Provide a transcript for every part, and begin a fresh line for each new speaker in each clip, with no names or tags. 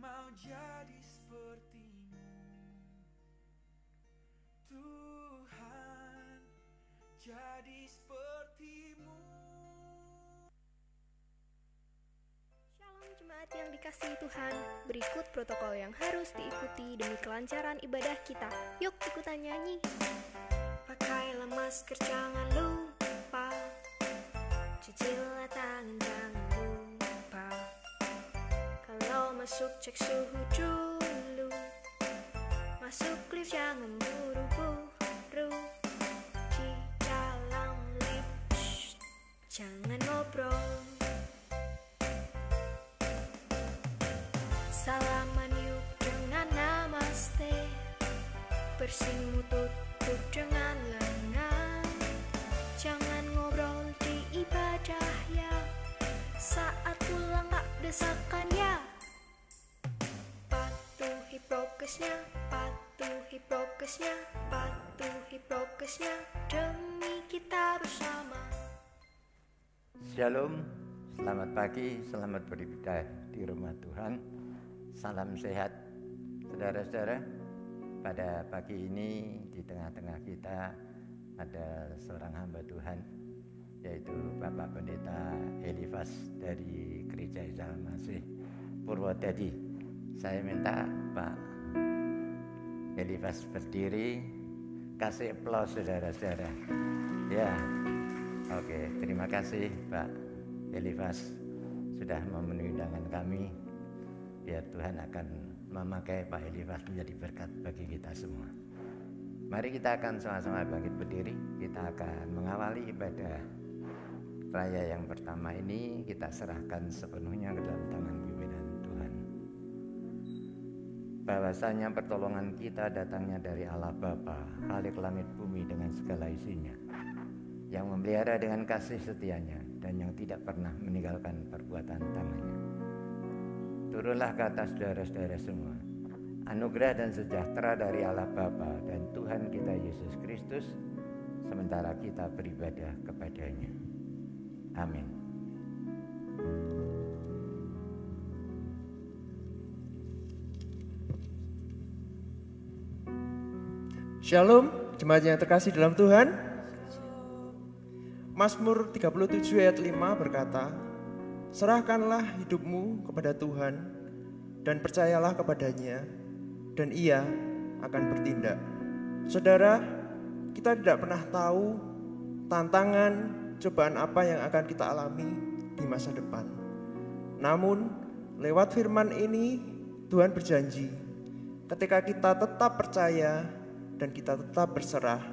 mau jadi sepertimu, Tuhan, jadi sepertimu.
Shalom jemaat yang dikasihi Tuhan, berikut protokol yang harus diikuti demi kelancaran ibadah kita. Yuk ikutan nyanyi. Pakailah masker, jangan lupa. Cucilah tangan, jangan lupa. Kalau masuk cek suhu dulu. Masuk lift jangan buru-buru. Di dalam lift jangan ngobrol. Salaman yuk dengan namaste. Bersimu tutup dengan lengan. Jangan ngobrol di ibadah ya. Saat pulang tak desakan ya. Patuhi prokesnya, patuhi prokesnya, patuhi prokesnya, demi kita bersama.
Shalom, selamat pagi, selamat beribadah di rumah Tuhan. Salam sehat, saudara-saudara. Pada pagi ini di tengah-tengah kita ada seorang hamba Tuhan, yaitu Bapak Pendeta Elifas dari Gereja Isa Masih Purwodadi. Saya minta Pak Elifas berdiri, kasih aplaus saudara-saudara. Ya, oke, terima kasih Pak Elifas sudah memenuhi undangan kami. Biar Tuhan akan memakai Pak Elifas menjadi berkat bagi kita semua. Mari kita akan sama-sama bangkit berdiri. Kita akan mengawali ibadah raya yang pertama ini. Kita serahkan sepenuhnya ke dalam tangan pimpinan Tuhan. Bahwasanya pertolongan kita datangnya dari Allah Bapa, Khalik langit bumi dengan segala isinya, yang memelihara dengan kasih setianya dan yang tidak pernah meninggalkan perbuatan tangannya. Turunlah ke atas saudara-saudara semua anugerah dan sejahtera dari Allah Bapa dan Tuhan kita Yesus Kristus sementara kita beribadah kepadanya. Amin.
Shalom, jemaat yang terkasih dalam Tuhan. Mazmur 37 ayat 5 berkata, serahkanlah hidupmu kepada Tuhan dan percayalah kepadanya dan Ia akan bertindak. Saudara, kita tidak pernah tahu tantangan, cobaan apa yang akan kita alami di masa depan. Namun, lewat firman ini Tuhan berjanji, ketika kita tetap percaya dan kita tetap berserah,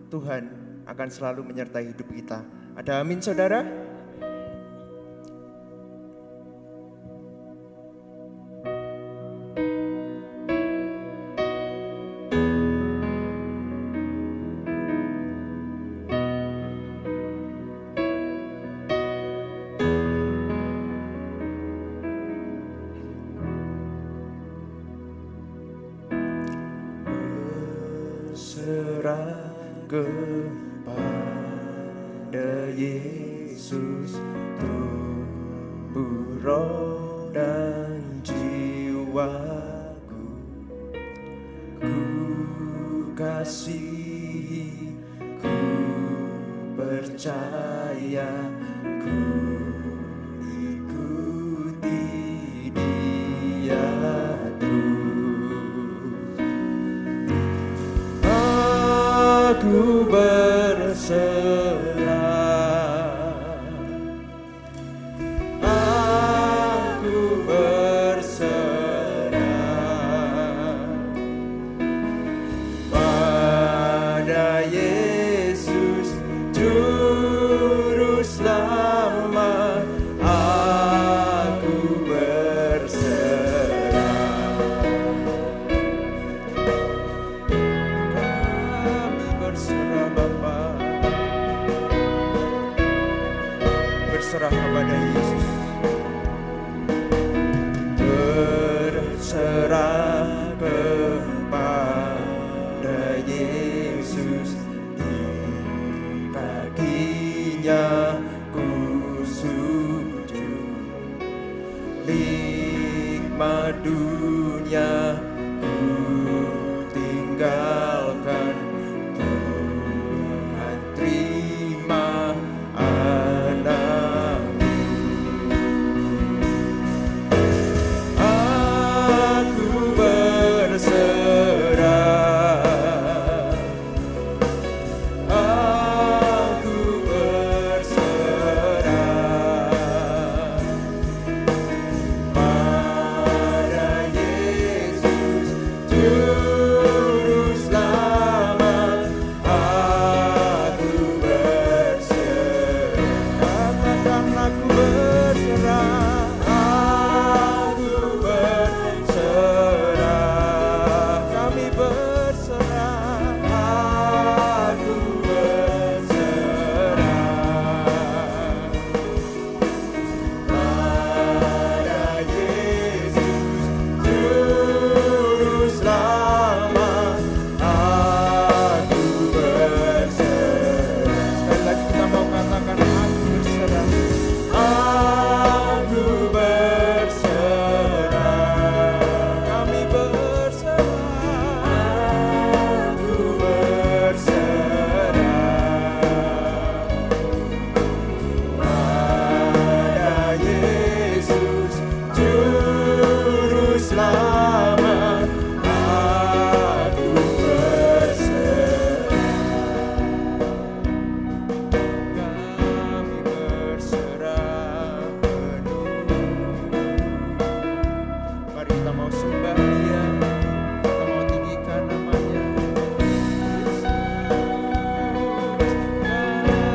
Tuhan akan selalu menyertai hidup kita. Ada amin saudara? Berserah kepada Yesus, tubuh, roh dan jiwaku. Ku kasihi, ku percaya, ku ikuti Dia terus. Aku berserah, aku berserah pada Yesus Juru Selamat. madunya ku tinggalkan. Tuhan terima anakku. Aku berserah, aku berserah pada Yesus Juru Selamat. Aku berserah, katakan aku berserah, aku berserah, kami berserah, aku berserah pada Yesus Juru Selamat. Aku berserah. Sekali lagi kita mau katakan aku berserah, aku berserah, kami berserah, aku berserah pada Yesus Juru Selamat. Aku berserah, kami berserah penuh. Mari kita mau sembah Dia, kita mau tinggikan namanya.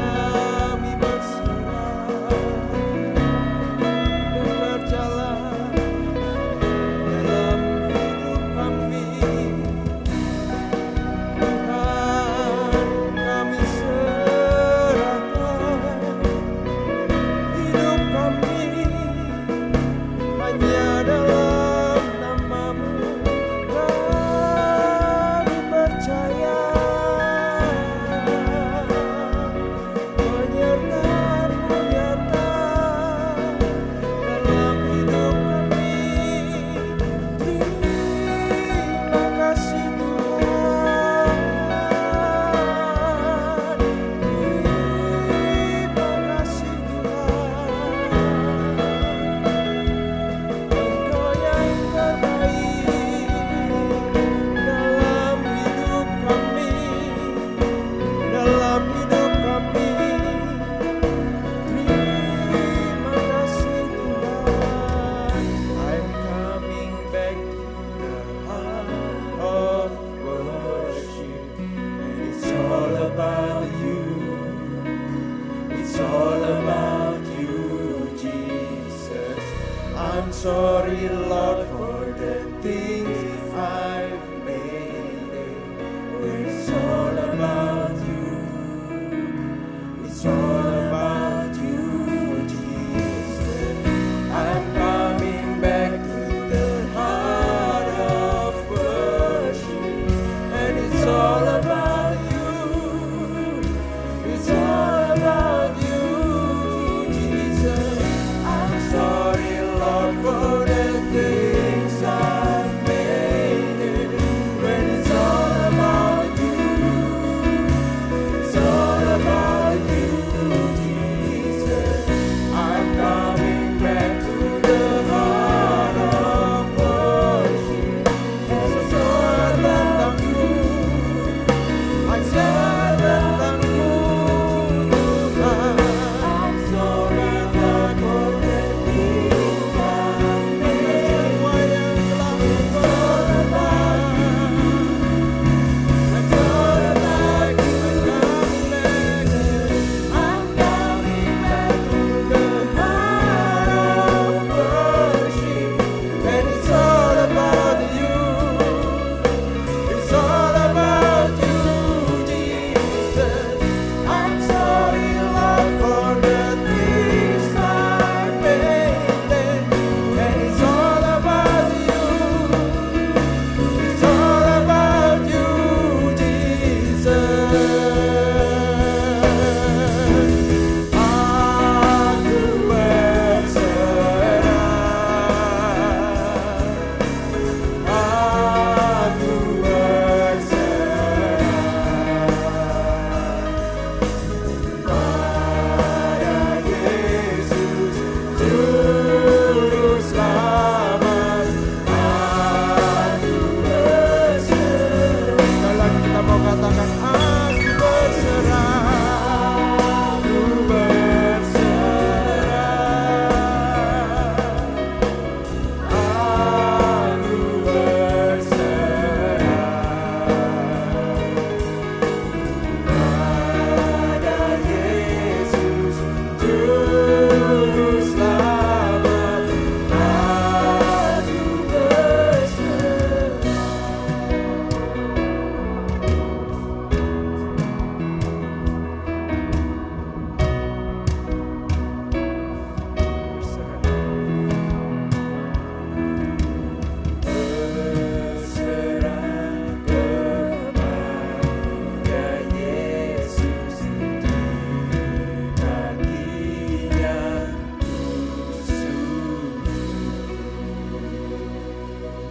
Kami berserah, berjalan dalam hidup kami. Tuhan, kami serahkan hidup kami hanya dalam nama-Mu. Kami percaya penyertaan-Mu nyata dalam hidup kami. Terima kasih Tuhan, terima kasih Tuhan. Engkau yang terbaik dalam hidup kami, dalam hidup kami. Terima kasih Tuhan. I'm coming back to the heart of worship, and it's all about you. It's all about you, Jesus. I'm sorry, Lord, for the things I've made. It's all about you. It's all about you, Jesus. I'm coming back to the heart of worship, and it's all about you. It's all about you, Jesus. I'm sorry, Lord, for the things I've made.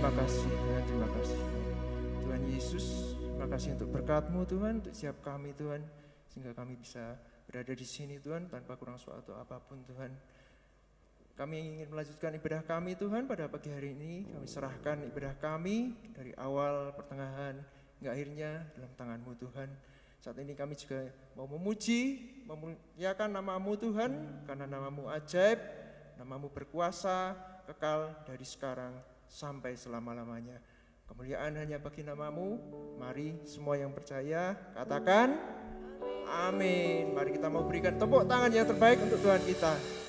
terima kasih Tuhan, terima kasih. Tuhan Yesus, terima kasih untuk berkat-Mu Tuhan, untuk setiap kami Tuhan, sehingga kami bisa berada di sini Tuhan, tanpa kurang suatu apapun Tuhan. Kami ingin melanjutkan ibadah kami Tuhan pada pagi hari ini. Kami serahkan ibadah kami dari awal, pertengahan, hingga akhirnya dalam tangan-Mu Tuhan. Saat ini kami juga mau memuji, memuliakan nama-Mu Tuhan, karena nama-Mu ajaib, nama-Mu berkuasa, kekal dari sekarang sampai selama-lamanya. Kemuliaan hanya bagi nama-Mu. Mari semua yang percaya katakan amin. Mari kita mau berikan tepuk tangan yang terbaik untuk Tuhan kita.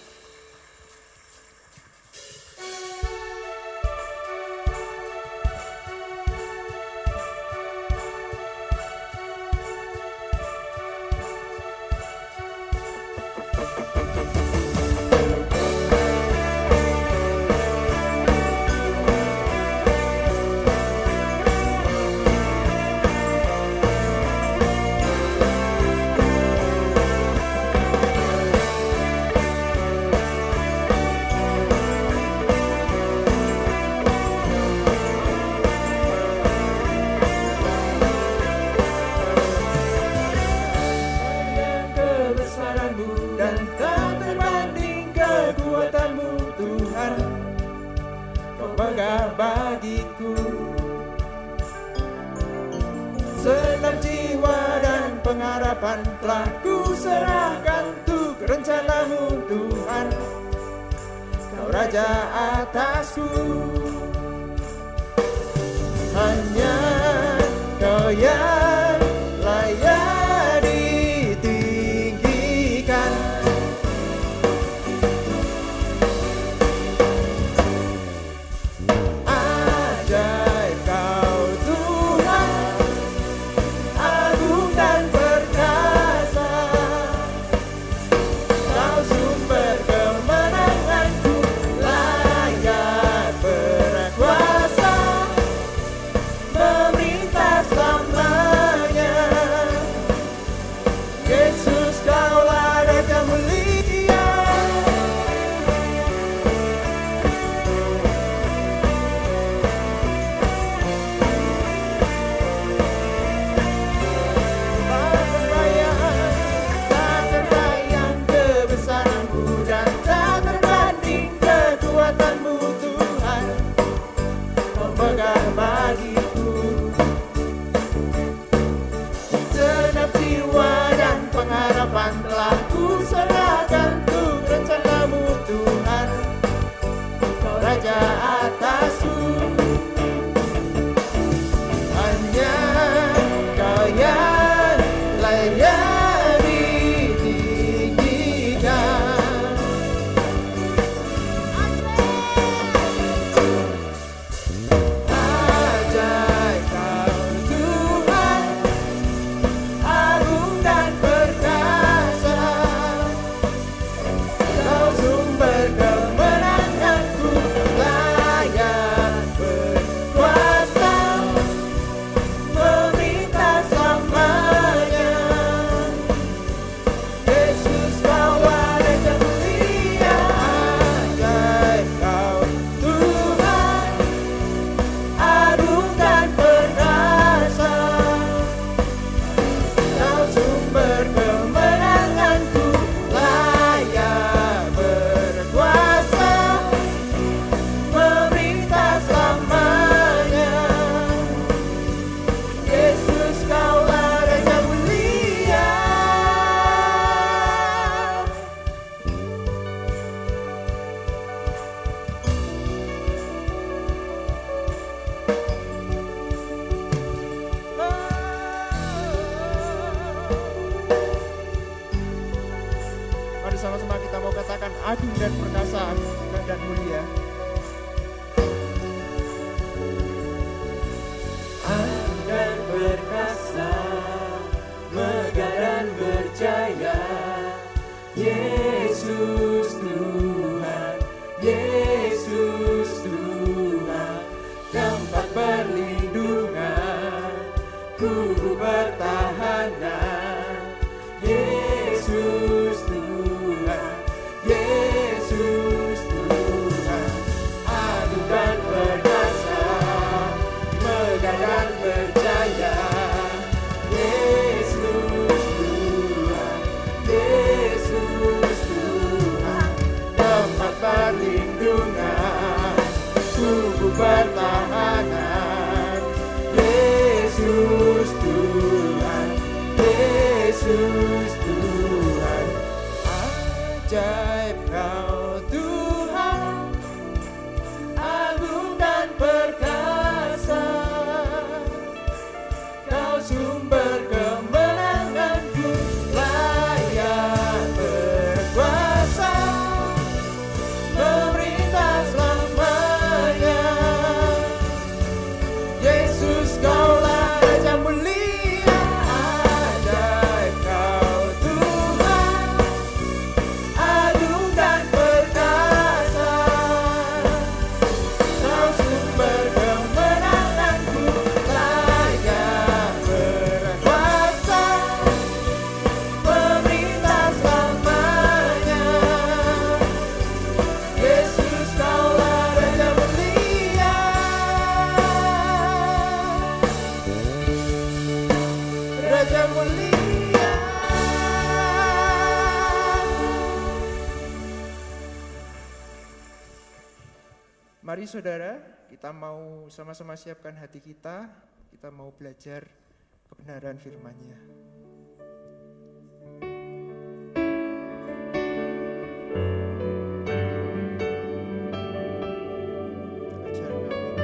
Bagiku senam jiwa dan pengharapan telah ku serahkan untuk rencana-Mu Tuhan. Kau Raja atasku, hanya Kau yang layak ditinggikan. Layak Mari saudara, kita mau sama-sama siapkan hati kita mau belajar kebenaran firman-Nya.
Ajar kami Tuhan.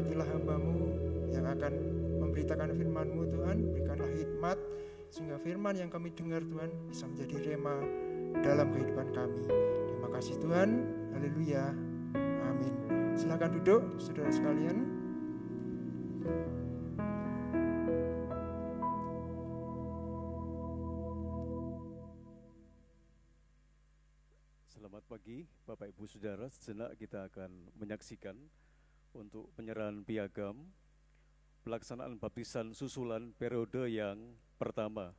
berkatilah hamba-Mu yang akan memberitakan firman-Mu Tuhan. Berikanlah hikmat sehingga firman yang kami dengar Tuhan bisa menjadi rema dalam kehidupan kami. Terima kasih Tuhan, haleluya, amin. Silakan duduk saudara sekalian.
Selamat pagi Bapak Ibu Saudara, sejenak kita akan menyaksikan untuk penyerahan piagam pelaksanaan baptisan susulan periode yang pertama.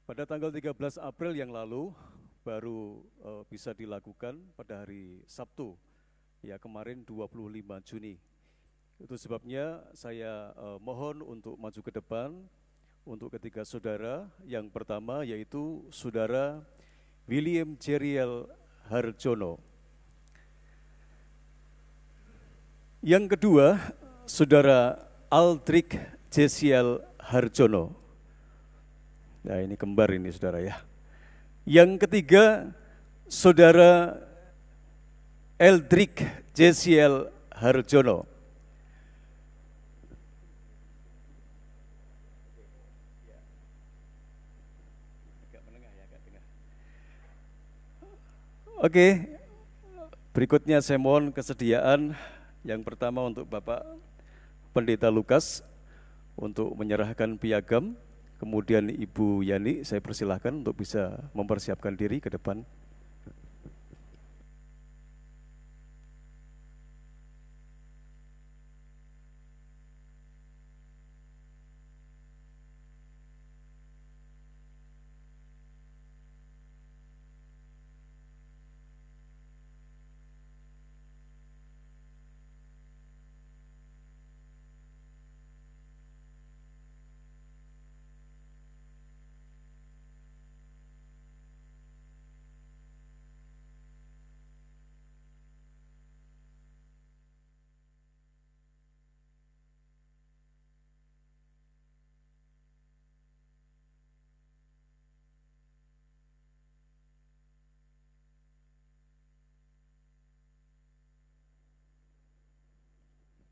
Pada tanggal 13 April yang lalu baru bisa dilakukan pada hari Sabtu, ya kemarin 25 Juni. Itu sebabnya saya mohon untuk maju ke depan untuk ketiga saudara. Yang pertama yaitu Saudara William Jeriel Harjono. Yang kedua, Saudara Aldrich Jesiel Harjono. Nah ini kembar ini saudara ya. Yang ketiga, Saudara Eldrick Jesiel Harjono. Oke, berikutnya saya mohon kesediaan yang pertama untuk Bapak Pendeta Lukas untuk menyerahkan piagam, kemudian Ibu Yani saya persilahkan untuk bisa mempersiapkan diri ke depan.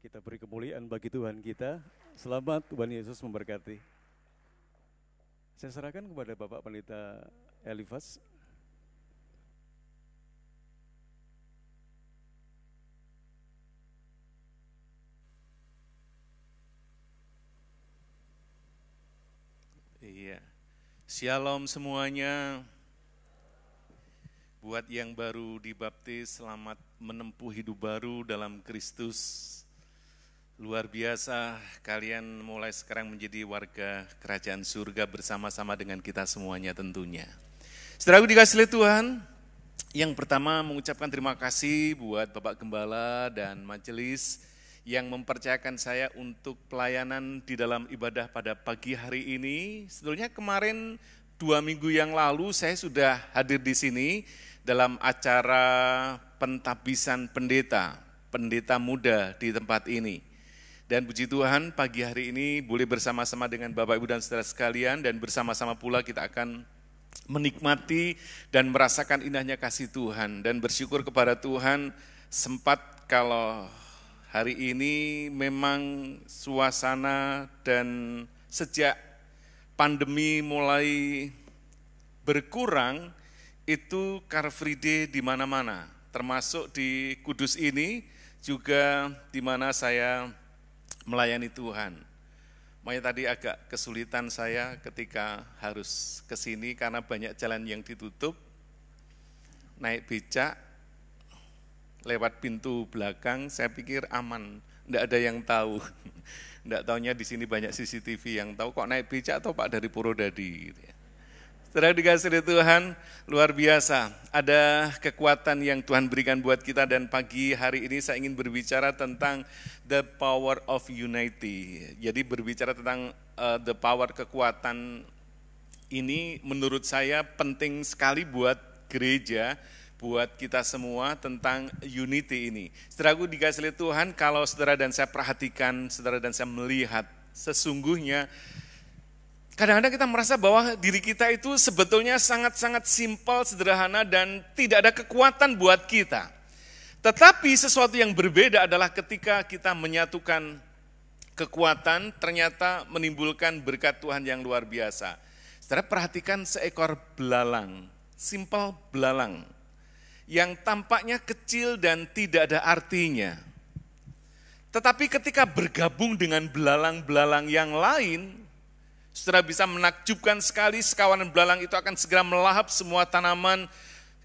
Kita beri kemuliaan bagi Tuhan kita. Selamat, Tuhan Yesus memberkati. Saya serahkan kepada Bapak Pendeta Elifas.
Iya. Shalom semuanya. Buat yang baru dibaptis, selamat menempuh hidup baru dalam Kristus. Luar biasa, kalian mulai sekarang menjadi warga kerajaan surga bersama-sama dengan kita semuanya tentunya. Saudaraku dikasihi oleh Tuhan, yang pertama mengucapkan terima kasih buat Bapak Gembala dan majelis yang mempercayakan saya untuk pelayanan di dalam ibadah pada pagi hari ini. Sebetulnya kemarin 2 minggu yang lalu saya sudah hadir di sini dalam acara pentabisan pendeta muda di tempat ini. Dan puji Tuhan pagi hari ini boleh bersama-sama dengan Bapak Ibu dan saudara sekalian dan bersama-sama pula kita akan menikmati dan merasakan indahnya kasih Tuhan dan bersyukur kepada Tuhan sempat kalau hari ini memang suasana dan sejak pandemi mulai berkurang itu Car Free Day di mana-mana termasuk di Kudus ini juga di mana saya melayani Tuhan. Makanya tadi agak kesulitan saya ketika harus ke sini karena banyak jalan yang ditutup. Naik becak, lewat pintu belakang, saya pikir aman, enggak ada yang tahu. Enggak taunya di sini banyak CCTV yang tahu kok naik becak atau Pak dari Purwodadi. Saudara dikasihi oleh Tuhan, luar biasa. Ada kekuatan yang Tuhan berikan buat kita dan pagi hari ini saya ingin berbicara tentang the power of unity. Jadi berbicara tentang the power kekuatan ini menurut saya penting sekali buat gereja, buat kita semua tentang unity ini. Saudaraku dikasihi oleh Tuhan, kalau saudara dan saya perhatikan, saudara dan saya melihat sesungguhnya kadang-kadang kita merasa bahwa diri kita itu sebetulnya sangat-sangat simpel, sederhana, dan tidak ada kekuatan buat kita. Tetapi sesuatu yang berbeda adalah ketika kita menyatukan kekuatan, ternyata menimbulkan berkat Tuhan yang luar biasa. Saudara perhatikan seekor belalang, simpel belalang, yang tampaknya kecil dan tidak ada artinya. Tetapi ketika bergabung dengan belalang-belalang yang lain, saudara bisa menakjubkan sekali, sekawanan belalang itu akan segera melahap semua tanaman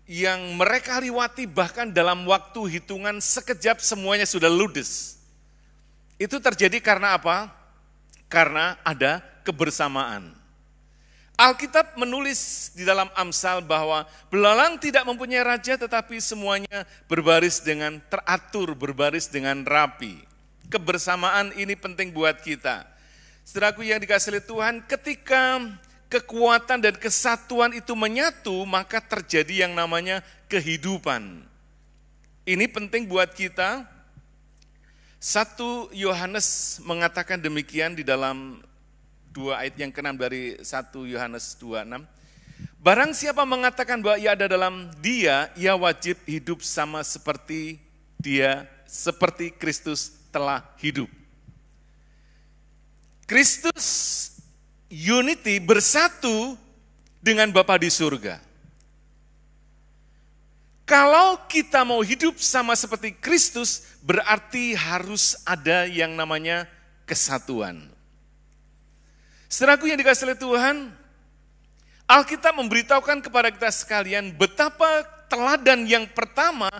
yang mereka lewati, bahkan dalam waktu hitungan sekejap semuanya sudah ludes. Itu terjadi karena apa? Karena ada kebersamaan. Alkitab menulis di dalam Amsal bahwa belalang tidak mempunyai raja, tetapi semuanya berbaris dengan teratur, berbaris dengan rapi. Kebersamaan ini penting buat kita. Saudaraku yang dikasihi oleh Tuhan, ketika kekuatan dan kesatuan itu menyatu, maka terjadi yang namanya kehidupan. Ini penting buat kita. 1 Yohanes mengatakan demikian di dalam 2 ayat yang ke-6 dari 1 Yohanes 2:6. Barang siapa mengatakan bahwa ia ada dalam Dia, ia wajib hidup sama seperti Dia, seperti Kristus telah hidup. Kristus unity, bersatu dengan Bapa di surga. Kalau kita mau hidup sama seperti Kristus, berarti harus ada yang namanya kesatuan. Saudaraku yang dikasihi oleh Tuhan, Alkitab memberitahukan kepada kita sekalian betapa teladan yang pertama,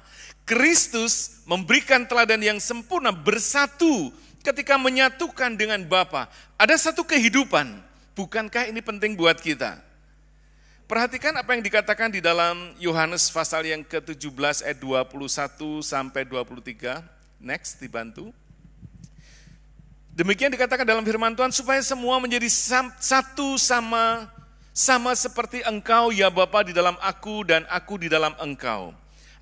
Kristus memberikan teladan yang sempurna, bersatu ketika menyatukan dengan Bapa. Ada satu kehidupan. Bukankah ini penting buat kita? Perhatikan apa yang dikatakan di dalam Yohanes pasal yang ke-17 ayat 21 sampai 23. Next, dibantu. Demikian dikatakan dalam firman Tuhan, supaya semua menjadi satu sama seperti Engkau ya Bapa di dalam aku dan aku di dalam Engkau.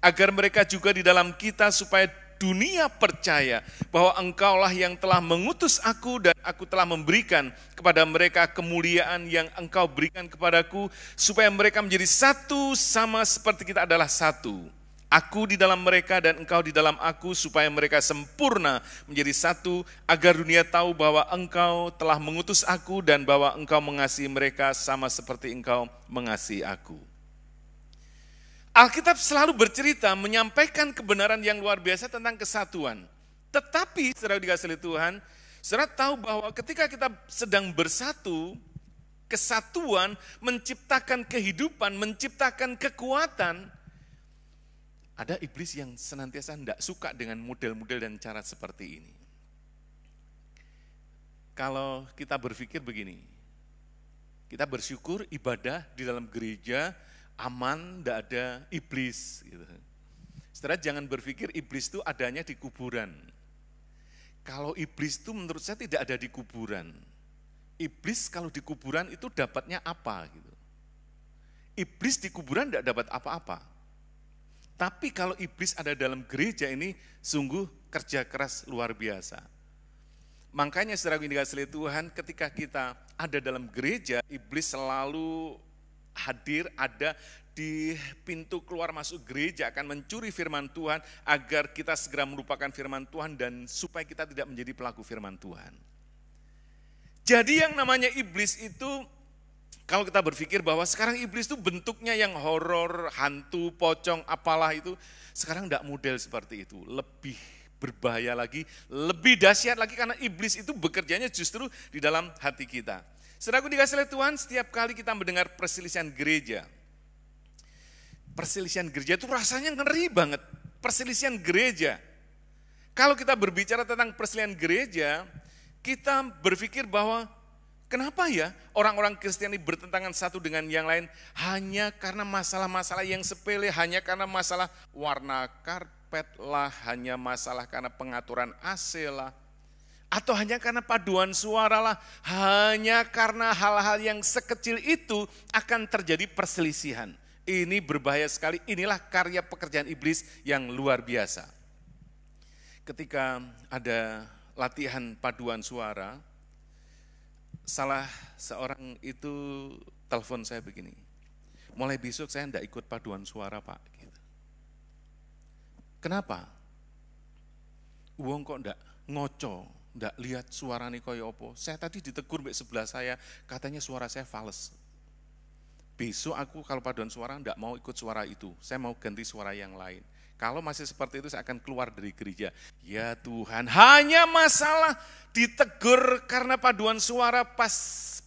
Agar mereka juga di dalam kita, supaya dunia percaya bahwa Engkaulah yang telah mengutus aku dan aku telah memberikan kepada mereka kemuliaan yang Engkau berikan kepadaku, supaya mereka menjadi satu sama seperti kita adalah satu. Aku di dalam mereka dan Engkau di dalam aku, supaya mereka sempurna menjadi satu, agar dunia tahu bahwa Engkau telah mengutus aku dan bahwa Engkau mengasihi mereka sama seperti Engkau mengasihi aku. Alkitab selalu bercerita, menyampaikan kebenaran yang luar biasa tentang kesatuan. Tetapi, saudara dikasihi oleh Tuhan, saudara tahu bahwa ketika kita sedang bersatu, kesatuan menciptakan kehidupan, menciptakan kekuatan. Ada iblis yang senantiasa tidak suka dengan model-model dan cara seperti ini. Kalau kita berpikir begini, kita bersyukur ibadah di dalam gereja, aman, tidak ada iblis. Gitu. Saudara jangan berpikir iblis itu adanya di kuburan. Kalau iblis itu menurut saya tidak ada di kuburan. Iblis kalau di kuburan itu dapatnya apa? Gitu. Iblis di kuburan tidak dapat apa-apa. Tapi kalau iblis ada dalam gereja ini sungguh kerja keras luar biasa. Makanya saudara yang dikasihi Tuhan, ketika kita ada dalam gereja, iblis selalu hadir, ada di pintu keluar masuk gereja, akan mencuri firman Tuhan agar kita segera melupakan firman Tuhan dan supaya kita tidak menjadi pelaku firman Tuhan. Jadi yang namanya iblis itu, kalau kita berpikir bahwa sekarang iblis itu bentuknya yang horor, hantu, pocong, apalah itu, sekarang tidak model seperti itu, lebih berbahaya lagi, lebih dahsyat lagi karena iblis itu bekerjanya justru di dalam hati kita. Saudaraku dikasihi oleh Tuhan, setiap kali kita mendengar perselisihan gereja itu rasanya ngeri banget, perselisihan gereja. Kalau kita berbicara tentang perselisihan gereja, kita berpikir bahwa kenapa ya orang-orang Kristen ini bertentangan satu dengan yang lain hanya karena masalah-masalah yang sepele, hanya karena masalah warna karpet lah, hanya masalah karena pengaturan AC lah, atau hanya karena paduan suara lah, hanya karena hal-hal yang sekecil itu akan terjadi perselisihan. Ini berbahaya sekali, inilah karya pekerjaan iblis yang luar biasa. Ketika ada latihan paduan suara, salah seorang itu telepon saya begini, mulai besok saya tidak ikut paduan suara Pak. Gitu. Kenapa? Wong kok ndak ngoco, ndak lihat suarane kaya apa. Saya tadi ditegur mbek sebelah saya, katanya suara saya fals. Besok aku kalau paduan suara ndak mau ikut suara itu, saya mau ganti suara yang lain. Kalau masih seperti itu saya akan keluar dari gereja. Ya Tuhan, hanya masalah ditegur karena paduan suara pas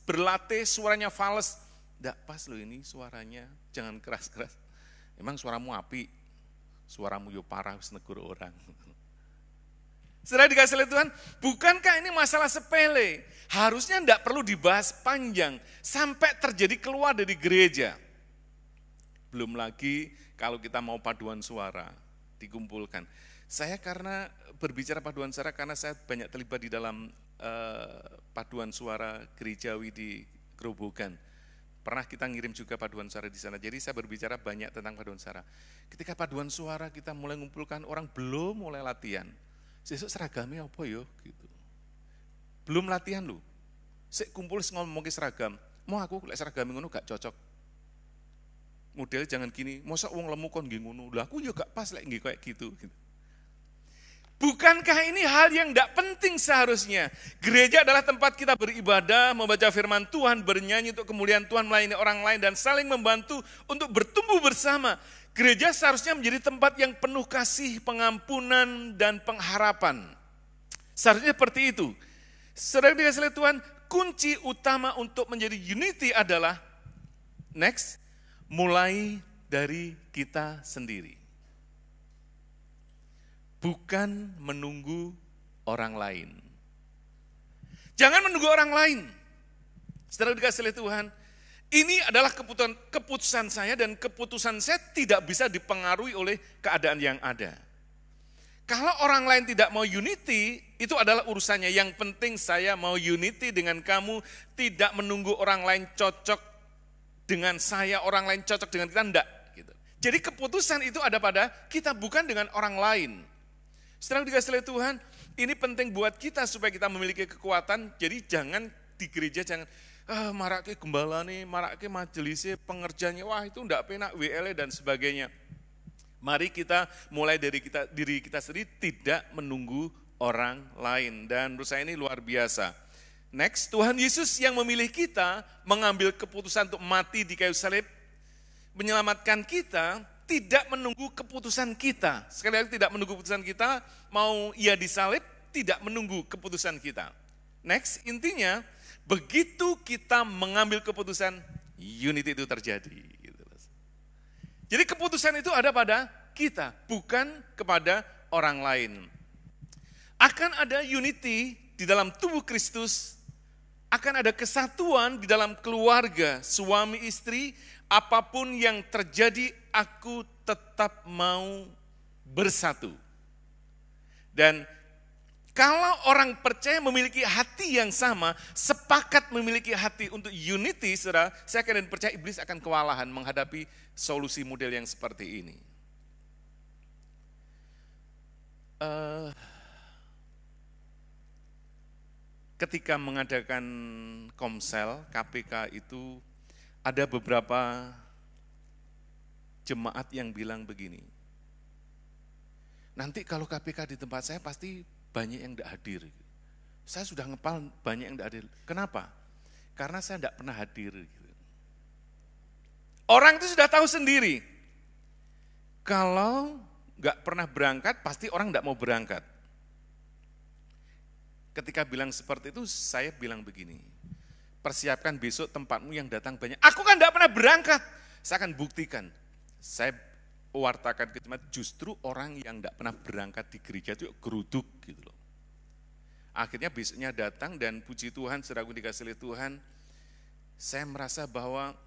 berlatih suaranya fals. Ndak pas loh ini suaranya, jangan keras-keras. Emang suaramu api, suaramu yo parah wis negur orang. Saudara dikasih oleh Tuhan, bukankah ini masalah sepele? Harusnya ndak perlu dibahas panjang sampai terjadi keluar dari gereja. Belum lagi kalau kita mau paduan suara, dikumpulkan. Saya karena berbicara paduan suara, karena saya banyak terlibat di dalam paduan suara gerejawi di Grobogan. Pernah kita ngirim juga paduan suara di sana, jadi saya berbicara banyak tentang paduan suara. Ketika paduan suara kita mulai ngumpulkan orang, belum mulai latihan. Sesuk seragamnya apa yo? Gitu. Belum latihan lu. Sik kumpul ngomong ke seragam, mau aku lek seragam ngono gak cocok. Model jangan gini, masa wong lemu kon nggih ngono. Lah aku yo gak pas lek nggih kayak gitu. Bukankah ini hal yang tidak penting seharusnya? Gereja adalah tempat kita beribadah, membaca firman Tuhan, bernyanyi untuk kemuliaan Tuhan, melayani orang lain, dan saling membantu untuk bertumbuh bersama. Gereja seharusnya menjadi tempat yang penuh kasih, pengampunan, dan pengharapan. Seharusnya seperti itu. Saudara dikasih oleh Tuhan, kunci utama untuk menjadi unity adalah, next, mulai dari kita sendiri. Bukan menunggu orang lain. Jangan menunggu orang lain. Saudara dikasih oleh Tuhan, ini adalah keputusan saya dan keputusan saya tidak bisa dipengaruhi oleh keadaan yang ada. Kalau orang lain tidak mau unity, itu adalah urusannya. Yang penting saya mau unity dengan kamu, tidak menunggu orang lain cocok dengan saya, orang lain cocok dengan kita, enggak. Gitu. Jadi keputusan itu ada pada kita, bukan dengan orang lain. Setelah dikasih oleh Tuhan, ini penting buat kita supaya kita memiliki kekuatan. Jadi jangan di gereja, jangan marak ke gembala nih, marak ke majelisnya, pengerjanya, wah itu enggak penak, WL dan sebagainya. Mari kita mulai dari diri kita sendiri, tidak menunggu orang lain. Dan menurut saya ini luar biasa. Next, Tuhan Yesus yang memilih kita, mengambil keputusan untuk mati di kayu salib, menyelamatkan kita, tidak menunggu keputusan kita. Sekali lagi tidak menunggu keputusan kita, mau ia disalib, tidak menunggu keputusan kita. Next, intinya, begitu kita mengambil keputusan, unity itu terjadi. Jadi keputusan itu ada pada kita, bukan kepada orang lain. Akan ada unity di dalam tubuh Kristus, akan ada kesatuan di dalam keluarga, suami istri, apapun yang terjadi, aku tetap mau bersatu. Dan kalau orang percaya memiliki hati yang sama, sepakat memiliki hati untuk unity, saudara, saya akan percaya iblis akan kewalahan menghadapi solusi model yang seperti ini. Ketika mengadakan Komsel, KPK itu ada beberapa jemaat yang bilang begini, nanti kalau KPK di tempat saya pasti banyak yang tidak hadir. Saya sudah ngepal banyak yang tidak hadir. Kenapa? Karena saya tidak pernah hadir. Orang itu sudah tahu sendiri. Kalau nggak pernah berangkat, pasti orang tidak mau berangkat. Ketika bilang seperti itu, saya bilang begini, persiapkan besok tempatmu yang datang banyak. Aku kan tidak pernah berangkat. Saya akan buktikan. Saya wartakan ke jemaat, justru orang yang tidak pernah berangkat di gereja itu geruduk gitu loh. Akhirnya besoknya datang dan puji Tuhan, saudara aku dikasih oleh Tuhan, saya merasa bahwa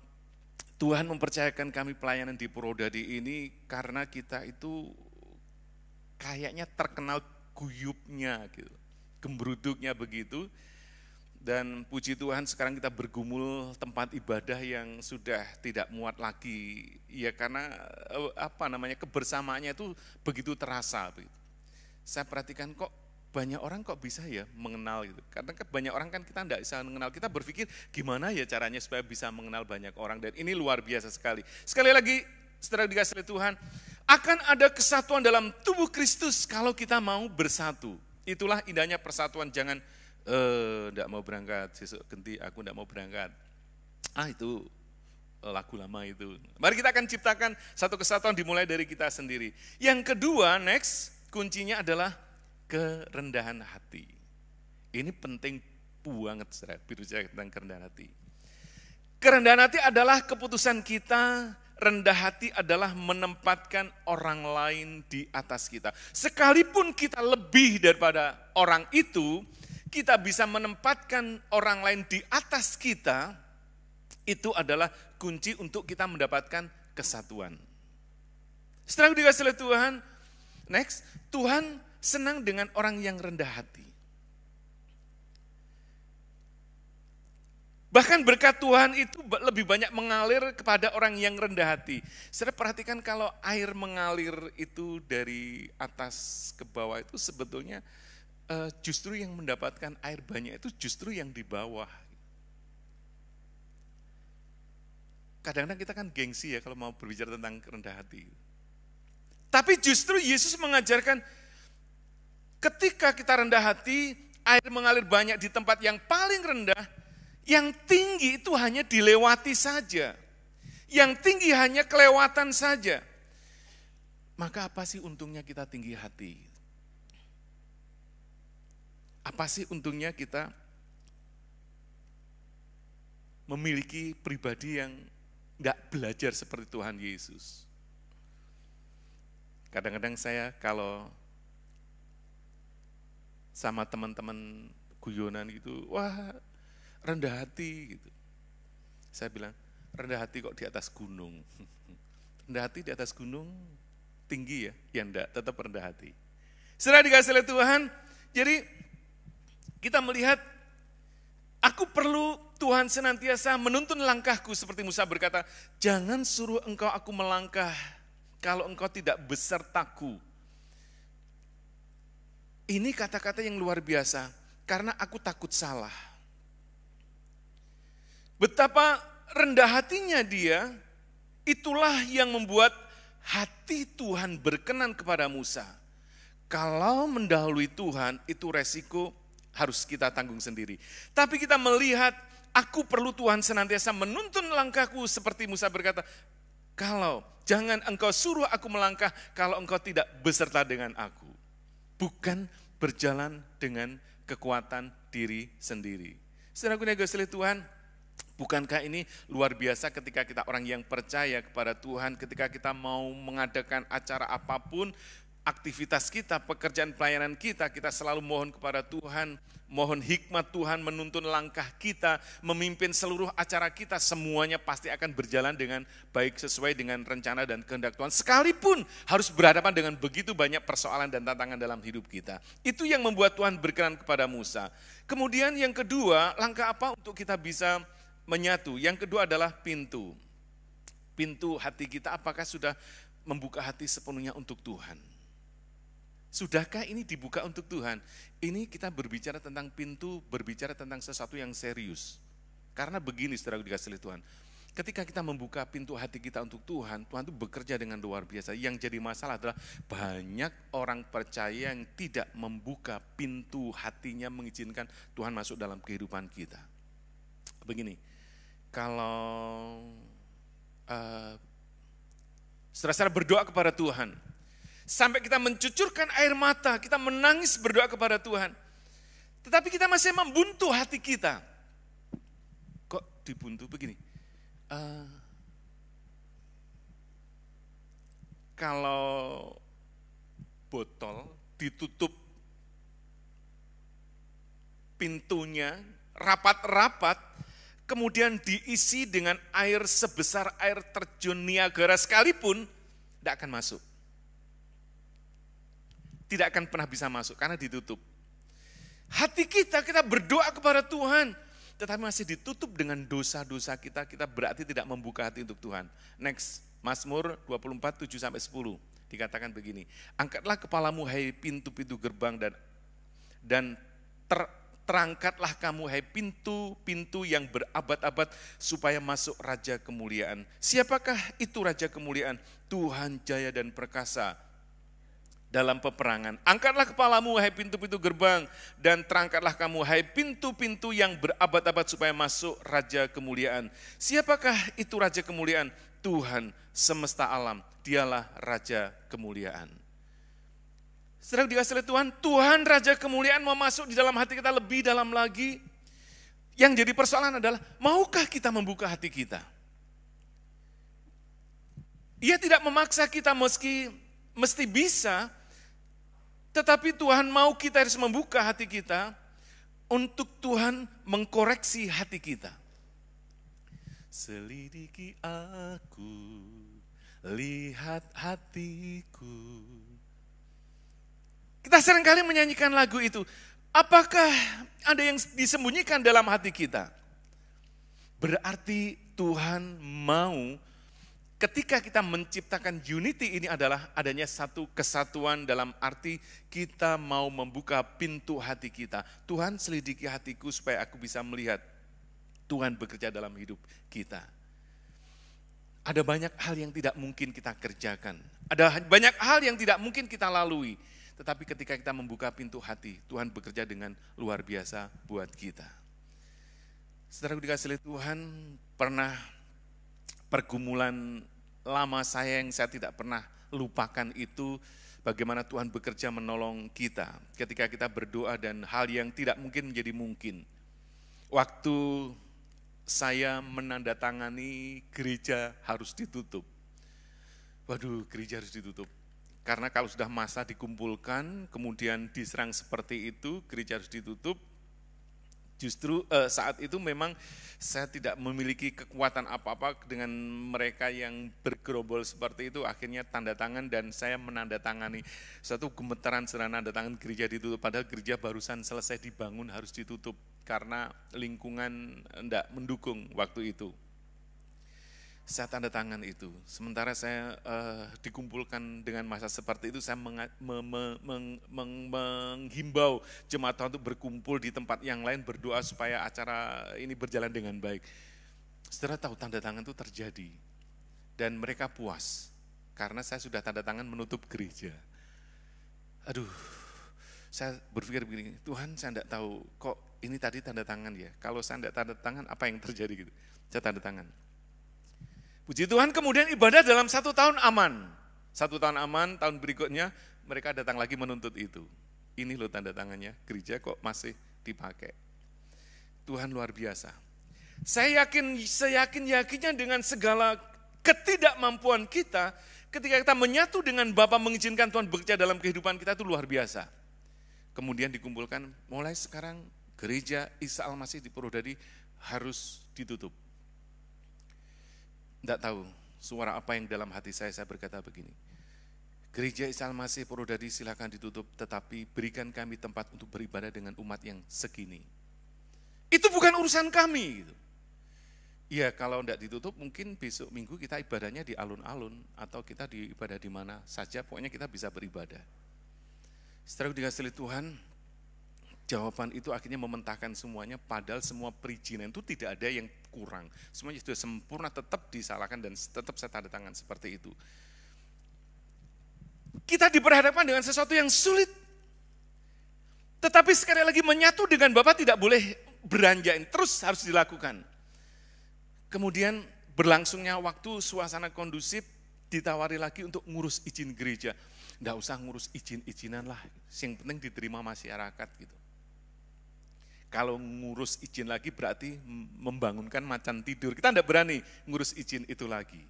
Tuhan mempercayakan kami pelayanan di Purwodadi ini karena kita itu kayaknya terkenal guyupnya gitu, gembruduknya begitu. Dan puji Tuhan sekarang kita bergumul tempat ibadah yang sudah tidak muat lagi. Ya karena kebersamaannya itu begitu terasa. Begitu. Saya perhatikan kok banyak orang kok bisa ya mengenal gitu. Karena banyak orang kan kita tidak bisa mengenal. Kita berpikir gimana ya caranya supaya bisa mengenal banyak orang. Dan ini luar biasa sekali. Sekali lagi, saudara dikasih oleh Tuhan, Akan ada kesatuan dalam tubuh Kristus kalau kita mau bersatu. Itulah indahnya persatuan, jangan enggak mau berangkat, besok ganti aku enggak mau berangkat. Itu lagu lama itu. Mari kita akan ciptakan satu kesatuan dimulai dari kita sendiri. Yang kedua, next, kuncinya adalah kerendahan hati. Ini penting banget, saudara, bicara tentang kerendahan hati. Kerendahan hati adalah keputusan kita. Rendah hati adalah menempatkan orang lain di atas kita. Sekalipun kita lebih daripada orang itu, kita bisa menempatkan orang lain di atas kita, itu adalah kunci untuk kita mendapatkan kesatuan. Setelah dikasih oleh Tuhan, next, Tuhan senang dengan orang yang rendah hati. Bahkan berkat Tuhan itu lebih banyak mengalir kepada orang yang rendah hati. Saudara perhatikan kalau air mengalir itu dari atas ke bawah itu sebetulnya justru yang mendapatkan air banyak itu justru yang di bawah. Kadang-kadang kita kan gengsi ya kalau mau berbicara tentang rendah hati. Tapi justru Yesus mengajarkan ketika kita rendah hati, air mengalir banyak di tempat yang paling rendah. Yang tinggi itu hanya dilewati saja. Yang tinggi hanya kelewatan saja. Maka apa sih untungnya kita tinggi hati? Apa sih untungnya kita memiliki pribadi yang enggak belajar seperti Tuhan Yesus? Kadang-kadang saya kalau sama teman-teman guyonan gitu, wah rendah hati gitu. Saya bilang, rendah hati kok di atas gunung. Rendah hati di atas gunung tinggi ya? Ya enggak, tetap rendah hati. Setelah dikasih oleh Tuhan, jadi kita melihat, aku perlu Tuhan senantiasa menuntun langkahku seperti Musa berkata, jangan suruh engkau aku melangkah kalau engkau tidak besertaku. Ini kata-kata yang luar biasa, karena aku takut salah. Betapa rendah hatinya dia, itulah yang membuat hati Tuhan berkenan kepada Musa. Kalau mendahului Tuhan, itu resiko harus kita tanggung sendiri. Tapi kita melihat, aku perlu Tuhan senantiasa menuntun langkahku seperti Musa berkata, jangan engkau suruh aku melangkah kalau engkau tidak beserta dengan aku. Bukan berjalan dengan kekuatan diri sendiri. Saudaraku yang dikasihi Tuhan, bukankah ini luar biasa ketika kita orang yang percaya kepada Tuhan, ketika kita mau mengadakan acara apapun, aktivitas kita, pekerjaan pelayanan kita selalu mohon kepada Tuhan, mohon hikmat Tuhan menuntun langkah kita, memimpin seluruh acara kita, semuanya pasti akan berjalan dengan baik sesuai dengan rencana dan kehendak Tuhan. Sekalipun harus berhadapan dengan begitu banyak persoalan dan tantangan dalam hidup kita. Itu yang membuat Tuhan berkenan kepada Musa. Kemudian yang kedua, langkah apa untuk kita bisa menyatu? Yang kedua adalah pintu. Pintu hati kita apakah sudah membuka hati sepenuhnya untuk Tuhan? Sudahkah ini dibuka untuk Tuhan? Ini kita berbicara tentang pintu, berbicara tentang sesuatu yang serius. Karena begini saudara dikasihi Tuhan, ketika kita membuka pintu hati kita untuk Tuhan, Tuhan itu bekerja dengan luar biasa. Yang jadi masalah adalah banyak orang percaya yang tidak membuka pintu hatinya mengizinkan Tuhan masuk dalam kehidupan kita. Begini, kalau saudara-saudara berdoa kepada Tuhan, sampai kita mencucurkan air mata, kita menangis berdoa kepada Tuhan. Tetapi kita masih membuntu hati kita. Kok dibuntu begini? Kalau botol ditutup pintunya rapat-rapat, kemudian diisi dengan air sebesar air terjun Niagara sekalipun, tidak akan masuk. Tidak akan pernah bisa masuk karena ditutup. Hati kita berdoa kepada Tuhan, tetapi masih ditutup dengan dosa-dosa kita berarti tidak membuka hati untuk Tuhan. Next, Mazmur 24, 7-10, dikatakan begini, angkatlah kepalamu hai pintu-pintu gerbang dan terangkatlah kamu hai pintu-pintu yang berabad-abad supaya masuk Raja Kemuliaan. Siapakah itu Raja Kemuliaan? Tuhan jaya dan perkasa dalam peperangan. Angkatlah kepalamu hai pintu-pintu gerbang dan terangkatlah kamu hai pintu-pintu yang berabad-abad supaya masuk Raja Kemuliaan. Siapakah itu Raja Kemuliaan? Tuhan semesta alam, dialah Raja Kemuliaan. Saudara dikasih oleh Tuhan, Tuhan Raja Kemuliaan mau masuk di dalam hati kita lebih dalam lagi. Yang jadi persoalan adalah, maukah kita membuka hati kita? Ia tidak memaksa kita mesti bisa, tetapi Tuhan mau kita harus membuka hati kita untuk Tuhan mengkoreksi hati kita. Selidiki aku, lihat hatiku. Kita seringkali menyanyikan lagu itu. Apakah ada yang disembunyikan dalam hati kita? Berarti Tuhan mau ketika kita menciptakan unity ini adalah adanya satu kesatuan dalam arti kita mau membuka pintu hati kita. Tuhan selidiki hatiku supaya aku bisa melihat Tuhan bekerja dalam hidup kita. Ada banyak hal yang tidak mungkin kita kerjakan. Ada banyak hal yang tidak mungkin kita lalui. Tetapi ketika kita membuka pintu hati, Tuhan bekerja dengan luar biasa buat kita. Saudara dikasih oleh Tuhan, pernah pergumulan lama saya yang saya tidak pernah lupakan itu, bagaimana Tuhan bekerja menolong kita. Ketika kita berdoa dan hal yang tidak mungkin menjadi mungkin. Waktu saya menandatangani gereja harus ditutup. Waduh, gereja harus ditutup. Karena kalau sudah masa dikumpulkan, kemudian diserang seperti itu, gereja harus ditutup. Justru saat itu memang saya tidak memiliki kekuatan apa-apa dengan mereka yang bergerombol seperti itu. Akhirnya tanda tangan dan saya menandatangani satu gemetaran serana tanda tangan gereja ditutup. Padahal gereja barusan selesai dibangun harus ditutup karena lingkungan tidak mendukung waktu itu. Saya tanda tangan itu. Sementara saya dikumpulkan dengan masa seperti itu, saya menghimbau jemaat Tuhan untuk berkumpul di tempat yang lain, berdoa supaya acara ini berjalan dengan baik. Setelah tahu tanda tangan itu terjadi, dan mereka puas, karena saya sudah tanda tangan menutup gereja. Aduh, saya berpikir begini, Tuhan saya tidak tahu, kok ini tadi tanda tangan ya, kalau saya tidak tanda tangan apa yang terjadi gitu. Saya tanda tangan. Puji Tuhan, kemudian ibadah dalam 1 tahun aman. 1 tahun aman, tahun berikutnya mereka datang lagi menuntut itu. Ini loh tanda tangannya, gereja kok masih dipakai. Tuhan luar biasa. Saya yakinnya dengan segala ketidakmampuan kita, ketika kita menyatu dengan Bapa mengizinkan Tuhan bekerja dalam kehidupan kita itu luar biasa. Kemudian dikumpulkan, mulai sekarang gereja Isa Al-Masih di Purwodadi harus ditutup. Tidak tahu suara apa yang dalam hati saya berkata begini. Gereja Isa Al-Masih Purwodadi silakan ditutup, tetapi berikan kami tempat untuk beribadah dengan umat yang segini. Itu bukan urusan kami. Gitu. Ya kalau tidak ditutup mungkin besok minggu kita ibadahnya di alun-alun atau kita di ibadah di mana saja, pokoknya kita bisa beribadah. Setelah dikasih oleh Tuhan, jawaban itu akhirnya mementahkan semuanya, padahal semua perizinan itu tidak ada yang kurang. Semuanya sudah sempurna, tetap disalahkan dan tetap saya tanda tangan seperti itu. Kita diperhadapkan dengan sesuatu yang sulit. Tetapi sekali lagi menyatu dengan Bapa tidak boleh beranjak, terus harus dilakukan. Kemudian berlangsungnya waktu, suasana kondusif, ditawari lagi untuk ngurus izin gereja. Nggak usah ngurus izin-izinan lah, yang penting diterima masyarakat gitu. Kalau ngurus izin lagi berarti membangunkan macan tidur. Kita tidak berani ngurus izin itu lagi.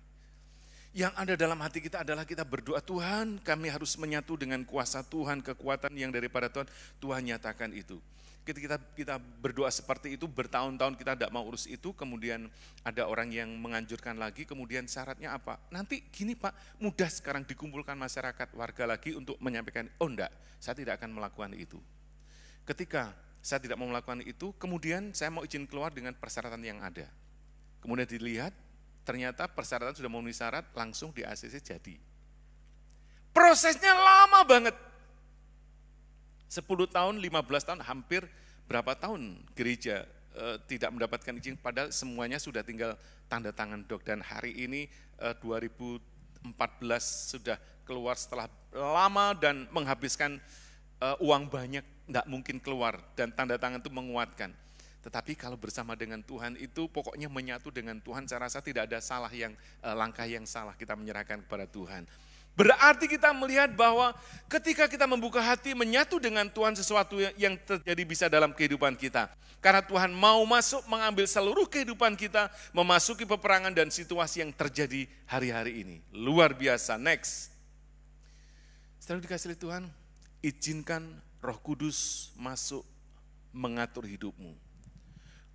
Yang ada dalam hati kita adalah kita berdoa, Tuhan kami harus menyatu dengan kuasa Tuhan, kekuatan yang daripada Tuhan, Tuhan nyatakan itu. Ketika kita berdoa seperti itu, bertahun-tahun kita tidak mau urus itu, kemudian ada orang yang menganjurkan lagi, kemudian syaratnya apa? Nanti gini Pak, mudah sekarang dikumpulkan masyarakat, warga lagi untuk menyampaikan, oh enggak, saya tidak akan melakukan itu. Ketika saya tidak mau melakukan itu, kemudian saya mau izin keluar dengan persyaratan yang ada. Kemudian dilihat, ternyata persyaratan sudah memenuhi syarat, langsung di ACC jadi. Prosesnya lama banget. 10 tahun, 15 tahun hampir berapa tahun gereja tidak mendapatkan izin, padahal semuanya sudah tinggal tanda tangan dok. Dan hari ini 2014 sudah keluar setelah lama dan menghabiskan uang banyak, tidak mungkin keluar, dan tanda tangan itu menguatkan. Tetapi kalau bersama dengan Tuhan itu pokoknya menyatu dengan Tuhan, saya rasa tidak ada langkah yang salah kita menyerahkan kepada Tuhan. Berarti kita melihat bahwa ketika kita membuka hati menyatu dengan Tuhan, sesuatu yang terjadi bisa dalam kehidupan kita. Karena Tuhan mau masuk mengambil seluruh kehidupan kita, memasuki peperangan dan situasi yang terjadi hari-hari ini. Luar biasa. Next. Setelah dikasih oleh Tuhan, izinkan Roh Kudus masuk mengatur hidupmu.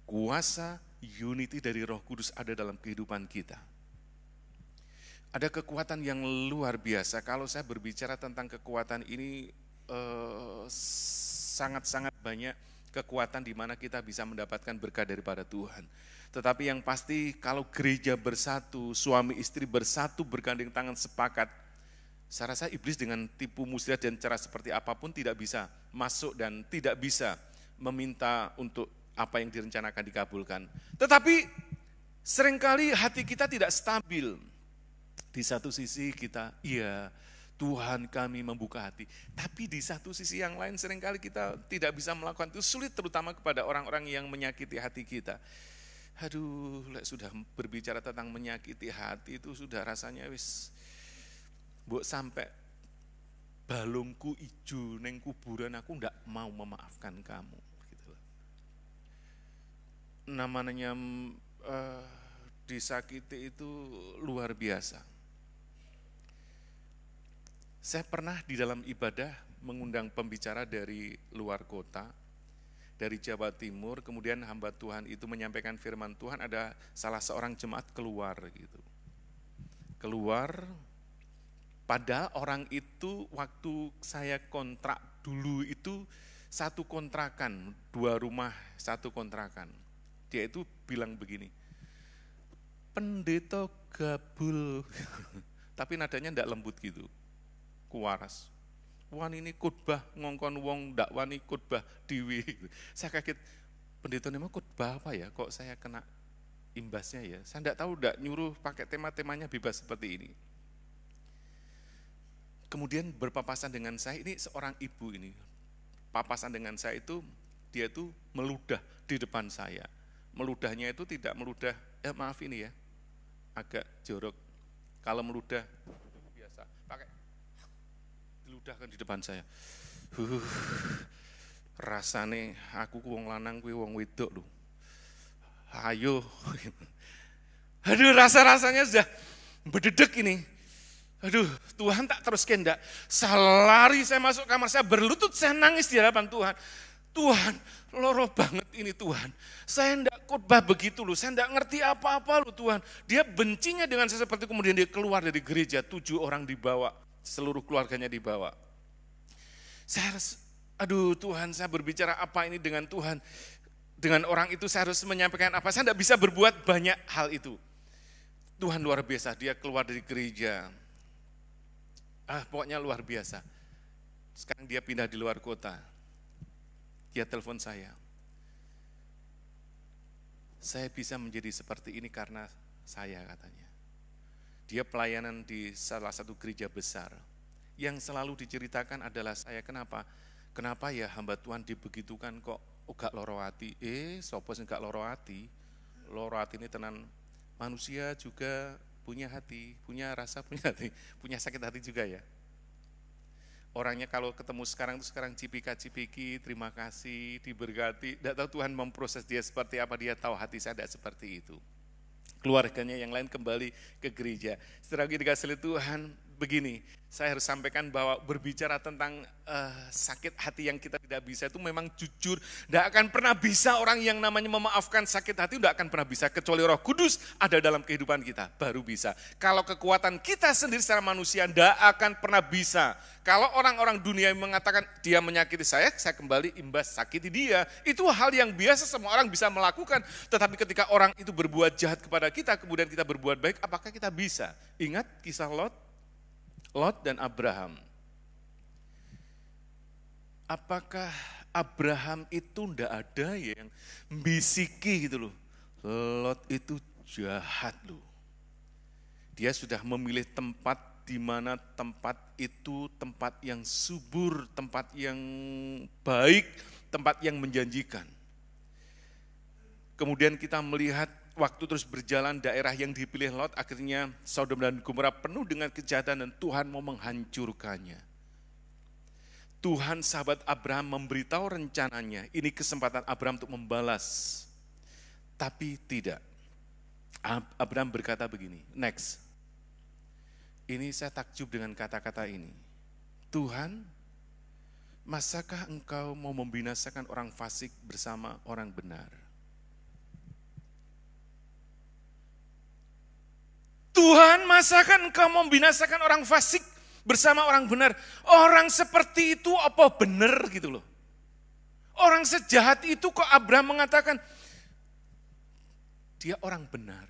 Kuasa unity dari Roh Kudus ada dalam kehidupan kita. Ada kekuatan yang luar biasa. Kalau saya berbicara tentang kekuatan ini, sangat-sangat banyak kekuatan di mana kita bisa mendapatkan berkat daripada Tuhan. Tetapi yang pasti kalau gereja bersatu, suami istri bersatu, bergandeng tangan sepakat, saya rasa iblis dengan tipu muslihat dan cara seperti apapun tidak bisa masuk dan tidak bisa meminta untuk apa yang direncanakan dikabulkan. Tetapi seringkali hati kita tidak stabil. Di satu sisi kita, iya Tuhan kami membuka hati. Tapi di satu sisi yang lain seringkali kita tidak bisa melakukan itu, sulit terutama kepada orang-orang yang menyakiti hati kita. Aduh, sudah berbicara tentang menyakiti hati itu sudah rasanya wis mbok sampai balungku ijo neng kuburan aku ndak mau memaafkan kamu. Gitu. Namanya disakiti itu luar biasa. Saya pernah di dalam ibadah mengundang pembicara dari luar kota, dari Jawa Timur, kemudian hamba Tuhan itu menyampaikan firman Tuhan, ada salah seorang jemaat keluar gitu. Keluar, padahal orang itu waktu saya kontrak dulu itu satu kontrakan, 2 rumah, 1 kontrakan. Dia itu bilang begini, pendeta gabul, tapi nadanya enggak lembut gitu. Kuwaras. Wani ini khotbah ngongkon wong ndak wani khotbah dhewe. Saya kaget, pendeta ini mah khotbah apa ya? Kok saya kena imbasnya ya? Saya ndak tahu, ndak nyuruh pakai tema-temanya bebas seperti ini. Kemudian berpapasan dengan saya, ini seorang ibu ini. Papasan dengan saya itu, dia itu meludah di depan saya. Meludahnya itu tidak meludah, maaf ini ya, agak jorok. Kalau meludah biasa, pakai diludahkan di depan saya. Rasane aku wong lanang kuwi wong wedok lho. Ayo. Aduh, rasa-rasanya sudah berdedek ini. Aduh, Tuhan tak terus kendak. Saya lari, saya masuk kamar, saya berlutut, saya nangis di hadapan Tuhan. Tuhan, loro banget ini Tuhan. Saya enggak khotbah begitu loh, saya enggak ngerti apa-apa loh Tuhan. Dia bencinya dengan saya seperti, kemudian dia keluar dari gereja, 7 orang dibawa. Seluruh keluarganya dibawa. Saya harus, aduh Tuhan, saya berbicara apa ini dengan Tuhan. Dengan orang itu saya harus menyampaikan apa, saya tidak bisa berbuat banyak hal itu. Tuhan luar biasa, dia keluar dari gereja. Pokoknya luar biasa. Sekarang dia pindah di luar kota. Dia telepon saya. Saya bisa menjadi seperti ini karena saya, katanya. Dia pelayanan di salah satu gereja besar. Yang selalu diceritakan adalah saya, kenapa? Kenapa ya hamba Tuhan dibegitukan kok gak loro ati? Sopo sing gak loro ati? Loro ati ini tenan, manusia juga punya hati, punya rasa, punya hati, punya sakit hati juga ya. Orangnya kalau ketemu sekarang itu sekarang cipika-cipiki, terima kasih, diberkati. Tidak tahu Tuhan memproses dia seperti apa, dia tahu hati saya tidak seperti itu. Keluarganya yang lain kembali ke gereja. Setelah dikasih Tuhan, begini, saya harus sampaikan bahwa berbicara tentang sakit hati yang kita tidak bisa itu memang jujur. Tidak akan pernah bisa orang yang namanya memaafkan sakit hati, tidak akan pernah bisa. Kecuali Roh Kudus ada dalam kehidupan kita, baru bisa. Kalau kekuatan kita sendiri secara manusia tidak akan pernah bisa. Kalau orang-orang dunia mengatakan dia menyakiti saya kembali imbas sakiti dia. Itu hal yang biasa semua orang bisa melakukan. Tetapi ketika orang itu berbuat jahat kepada kita, kemudian kita berbuat baik, apakah kita bisa? Ingat kisah Lot dan Abraham. Apakah Abraham itu ndak ada yang bisiki gitu loh. Lot itu jahat loh. Dia sudah memilih tempat di mana tempat itu tempat yang subur, tempat yang baik, tempat yang menjanjikan. Kemudian kita melihat waktu terus berjalan, daerah yang dipilih Lot akhirnya Sodom dan Gomora penuh dengan kejahatan dan Tuhan mau menghancurkannya. Tuhan sahabat Abraham memberitahu rencananya, ini kesempatan Abraham untuk membalas. Tapi tidak. Abraham berkata begini, next. Ini saya takjub dengan kata-kata ini. Tuhan, masakah engkau mau membinasakan orang fasik bersama orang benar? Tuhan, masakah engkau mau membinasakan orang fasik bersama orang benar? Orang seperti itu apa benar gitu loh. Orang sejahat itu kok Abraham mengatakan, dia orang benar.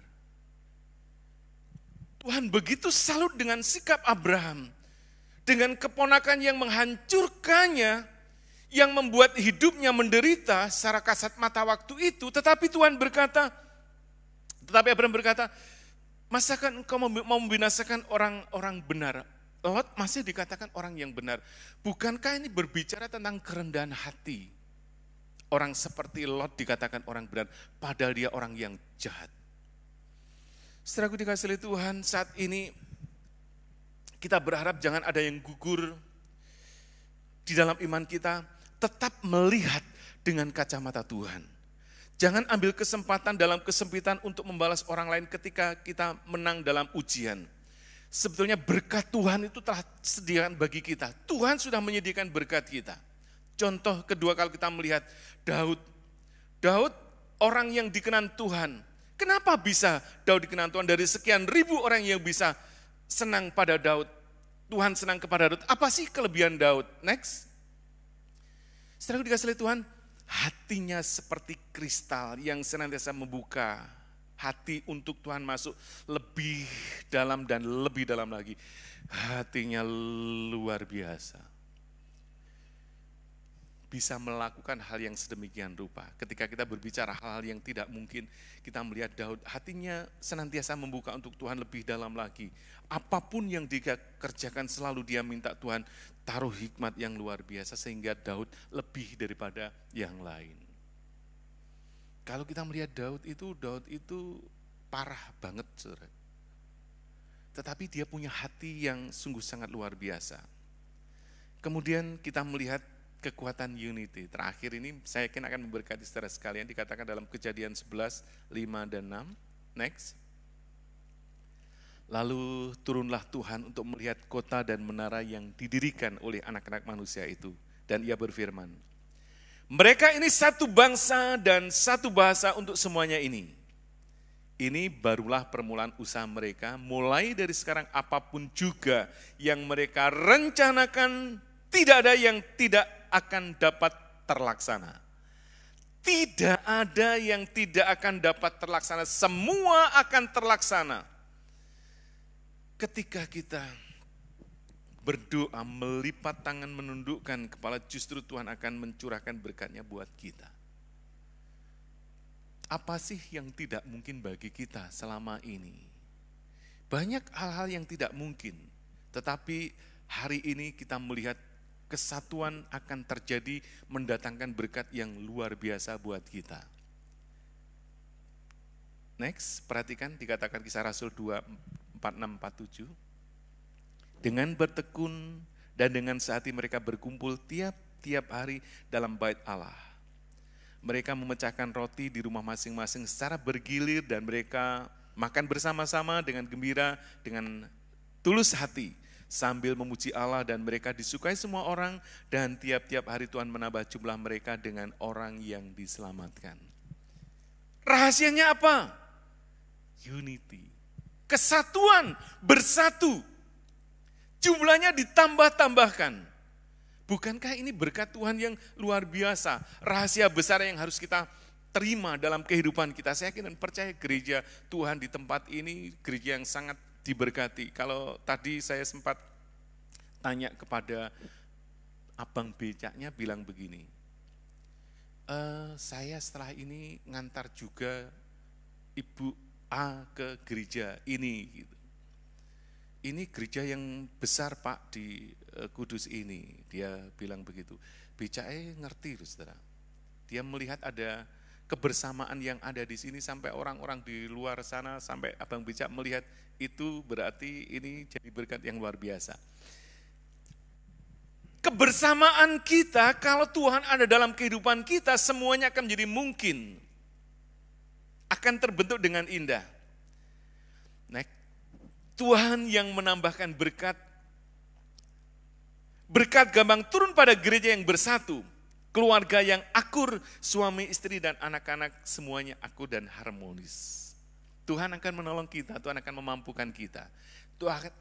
Tuhan begitu salut dengan sikap Abraham. Dengan keponakan yang menghancurkannya, yang membuat hidupnya menderita secara kasat mata waktu itu. Tetapi Abraham berkata, masakan engkau mau membinasakan orang-orang benar? Lot masih dikatakan orang yang benar. Bukankah ini berbicara tentang kerendahan hati? Orang seperti Lot dikatakan orang benar, padahal dia orang yang jahat. Saudaraku dikasihi Tuhan, saat ini kita berharap jangan ada yang gugur di dalam iman kita, tetap melihat dengan kacamata Tuhan. Jangan ambil kesempatan dalam kesempitan untuk membalas orang lain ketika kita menang dalam ujian. Sebetulnya berkat Tuhan itu telah disediakan bagi kita. Tuhan sudah menyediakan berkat kita. Contoh kedua kalau kita melihat Daud. Daud orang yang dikenan Tuhan. Kenapa bisa Daud dikenan Tuhan? Dari sekian ribu orang yang bisa senang pada Daud. Tuhan senang kepada Daud. Apa sih kelebihan Daud? Next. Setelah dikasihi Tuhan, hatinya seperti kristal yang senantiasa membuka hati untuk Tuhan masuk lebih dalam dan lebih dalam lagi. Hatinya luar biasa. Bisa melakukan hal yang sedemikian rupa. Ketika kita berbicara hal-hal yang tidak mungkin, kita melihat Daud hatinya senantiasa membuka untuk Tuhan lebih dalam lagi. Apapun yang dia kerjakan selalu dia minta Tuhan taruh hikmat yang luar biasa sehingga Daud lebih daripada yang lain. Kalau kita melihat Daud itu parah banget, saudara. Tetapi dia punya hati yang sungguh sangat luar biasa. Kemudian kita melihat kekuatan unity. Terakhir ini saya yakin akan memberkati saudara sekalian, dikatakan dalam Kejadian 11, 5 dan 6. Next. Lalu turunlah Tuhan untuk melihat kota dan menara yang didirikan oleh anak-anak manusia itu. Dan ia berfirman, mereka ini satu bangsa dan satu bahasa untuk semuanya ini. Ini barulah permulaan usaha mereka, mulai dari sekarang apapun juga yang mereka rencanakan, tidak ada yang tidak akan dapat terlaksana. Tidak ada yang tidak akan dapat terlaksana, semua akan terlaksana. Ketika kita berdoa, melipat tangan, menundukkan kepala, justru Tuhan akan mencurahkan berkatnya buat kita. Apa sih yang tidak mungkin bagi kita selama ini? Banyak hal-hal yang tidak mungkin, tetapi hari ini kita melihat kesatuan akan terjadi mendatangkan berkat yang luar biasa buat kita. Next, perhatikan dikatakan Kisah Rasul 2, 46-47. Dengan bertekun dan dengan sehati mereka berkumpul tiap-tiap hari dalam bait Allah. Mereka memecahkan roti di rumah masing-masing secara bergilir dan mereka makan bersama-sama dengan gembira, dengan tulus hati, sambil memuji Allah dan mereka disukai semua orang dan tiap-tiap hari Tuhan menambah jumlah mereka dengan orang yang diselamatkan. Rahasianya apa? Unity. Kesatuan, bersatu. Jumlahnya ditambah-tambahkan. Bukankah ini berkat Tuhan yang luar biasa? Rahasia besar yang harus kita terima dalam kehidupan kita. Saya yakin dan percaya gereja Tuhan di tempat ini, gereja yang sangat diberkati. Kalau tadi saya sempat tanya kepada abang becaknya bilang begini, saya setelah ini ngantar juga Ibu A ke gereja ini gitu. Ini gereja yang besar Pak di Kudus ini, dia bilang begitu. BCAE ngerti loh saudara, dia melihat ada kebersamaan yang ada di sini sampai orang-orang di luar sana, sampai Abang Becak melihat itu berarti ini jadi berkat yang luar biasa. Kebersamaan kita kalau Tuhan ada dalam kehidupan kita semuanya akan menjadi mungkin, akan terbentuk dengan indah. Nah, Tuhan yang menambahkan berkat gampang turun pada gereja yang bersatu, keluarga yang akur, suami, istri, dan anak-anak semuanya akur dan harmonis. Tuhan akan menolong kita, Tuhan akan memampukan kita.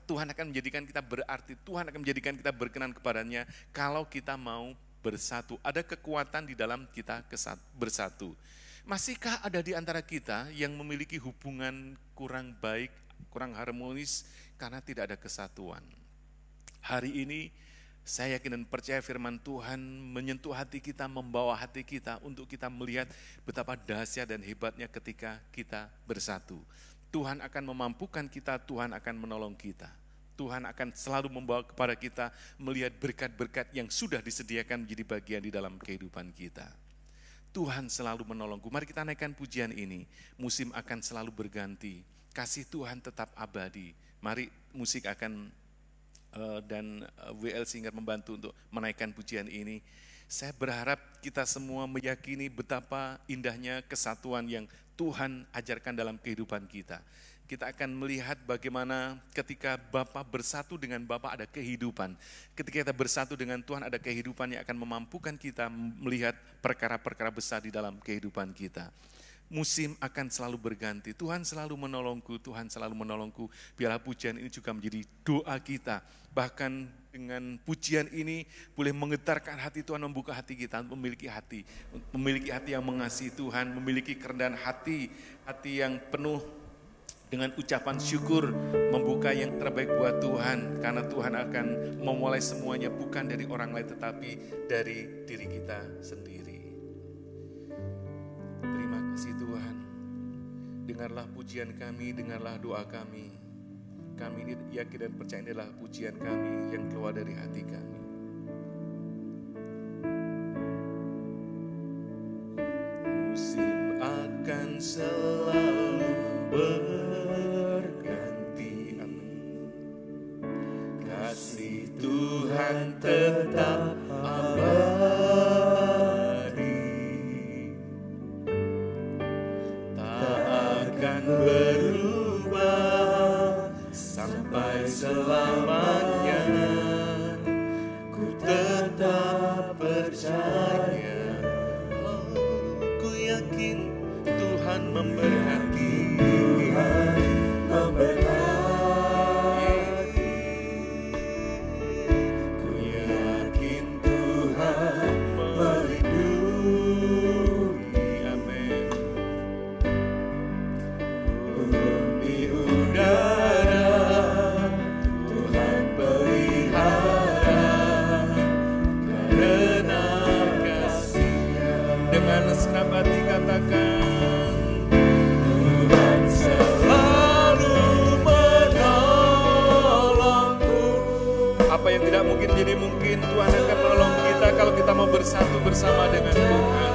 Tuhan akan menjadikan kita berarti, Tuhan akan menjadikan kita berkenan kepadanya kalau kita mau bersatu. Ada kekuatan di dalam kita bersatu. Masihkah ada di antara kita yang memiliki hubungan kurang baik, kurang harmonis karena tidak ada kesatuan? Hari ini saya yakin dan percaya firman Tuhan menyentuh hati kita, membawa hati kita untuk kita melihat betapa dahsyat dan hebatnya ketika kita bersatu. Tuhan akan memampukan kita, Tuhan akan menolong kita. Tuhan akan selalu membawa kepada kita melihat berkat-berkat yang sudah disediakan menjadi bagian di dalam kehidupan kita. Tuhan selalu menolongku. Mari kita naikkan pujian ini. Musim akan selalu berganti. Kasih Tuhan tetap abadi. Mari musik akan dan WL Singer membantu untuk menaikkan pujian ini. Saya berharap kita semua meyakini betapa indahnya kesatuan yang Tuhan ajarkan dalam kehidupan kita. Kita akan melihat bagaimana ketika Bapa bersatu dengan Bapa ada kehidupan. Ketika kita bersatu dengan Tuhan ada kehidupan yang akan memampukan kita melihat perkara-perkara besar di dalam kehidupan kita. Musim akan selalu berganti. Tuhan selalu menolongku, Tuhan selalu menolongku. Biarlah pujian ini juga menjadi doa kita. Bahkan dengan pujian ini boleh menggetarkan hati Tuhan, membuka hati kita, memiliki hati yang mengasihi Tuhan, memiliki kerendahan hati yang penuh dengan ucapan syukur, membuka yang terbaik buat Tuhan. Karena Tuhan akan memulai semuanya bukan dari orang lain tetapi dari diri kita sendiri. Terima kasih Tuhan. Dengarlah pujian kami, dengarlah doa kami. Kami ini yakin dan percaya ini adalah pujian kami yang keluar dari hati kami. Musim akan selalu berganti. Kasih Tuhan tetap abadi, tak akan berubah sampai selamanya. Ku tetap percaya, ku yakin Tuhan memberkati, Tuhan memberkati. Ku yakin Tuhan melindungi, amin. Bumi udara Tuhan pelihara karena kasih-Nya. Dengan segenap hati katakan, Tuhan selalu menolongku. Apa yang tidak mungkin jadi mungkin, Tuhan akan menolong kita kalau kita mau bersatu bersama dengan Tuhan.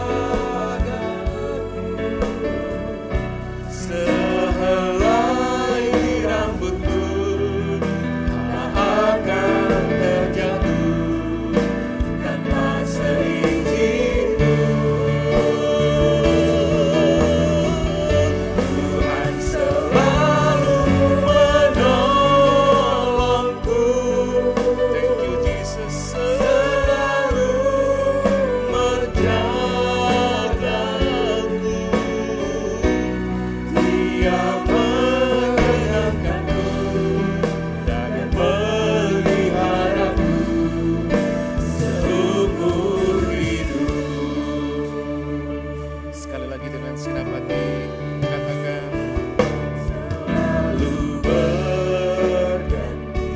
Sehelai rambutku tak akan terjatuh tanpa seizin-Mu. Tuhan selalu menolongku. Thank you Jesus. Selalu menjagaku. Dia mengenyangkanku dan memeliharaku seumur hidup. Sekali lagi dengan segenap hati katakan, selalu berganti.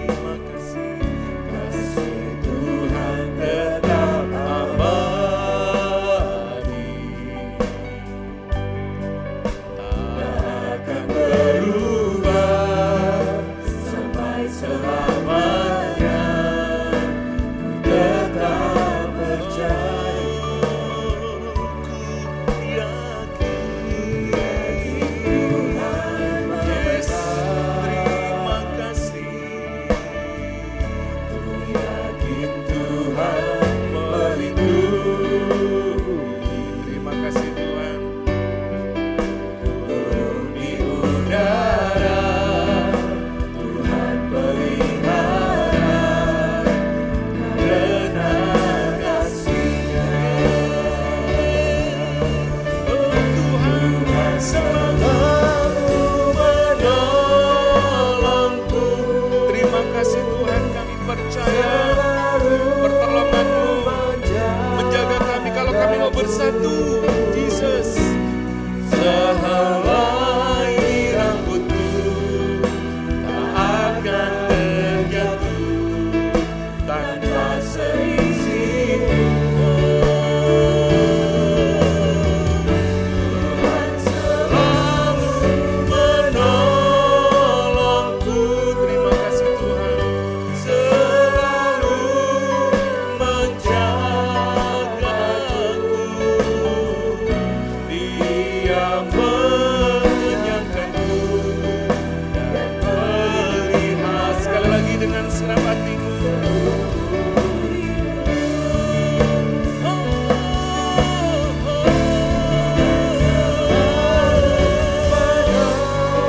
Terima kasih, kasih Tuhan tetap abadi. Kau bersatu, Jesus. Sehelai rambutku tak akan terjatuh tanpa seizin. Tuhan selalu menolongku. Terima kasih Tuhan. Selalu menjagaku. Dia mengenyangkanku dan pelihara. Sekali lagi dengan senang hatimu.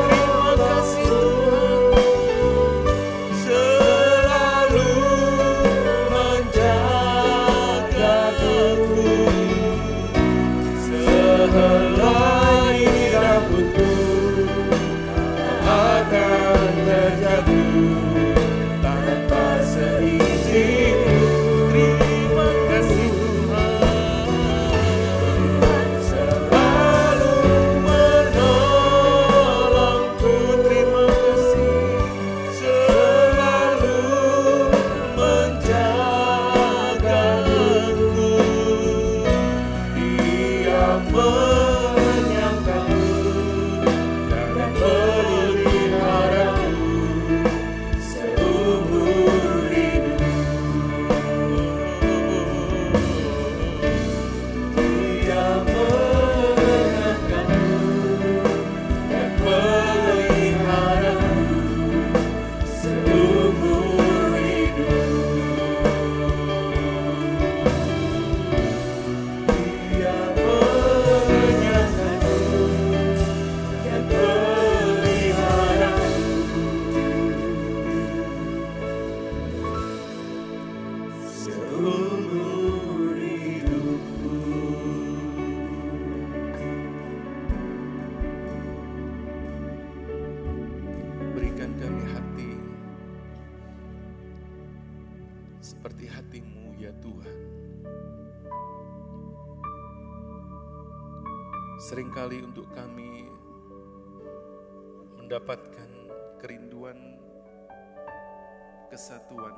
Terima kasih Tuhan. Selalu menjagaku. Sehelai rambutku tak akan terjatuh tanpa seizinku. Terima kasih Tuhan. Selalu menolongku. Terima kasih. Selalu menjagaku. Dia menyangkaku dan peliharaku seumur hidup. Dia menyangkaku dan peliharaku seumur hidup. Dia menyangkaku dan peliharaku seumur hidupku. Berikan kami hati seperti hati-Mu ya Tuhan. Seringkali untuk kami mendapatkan kerinduan kesatuan,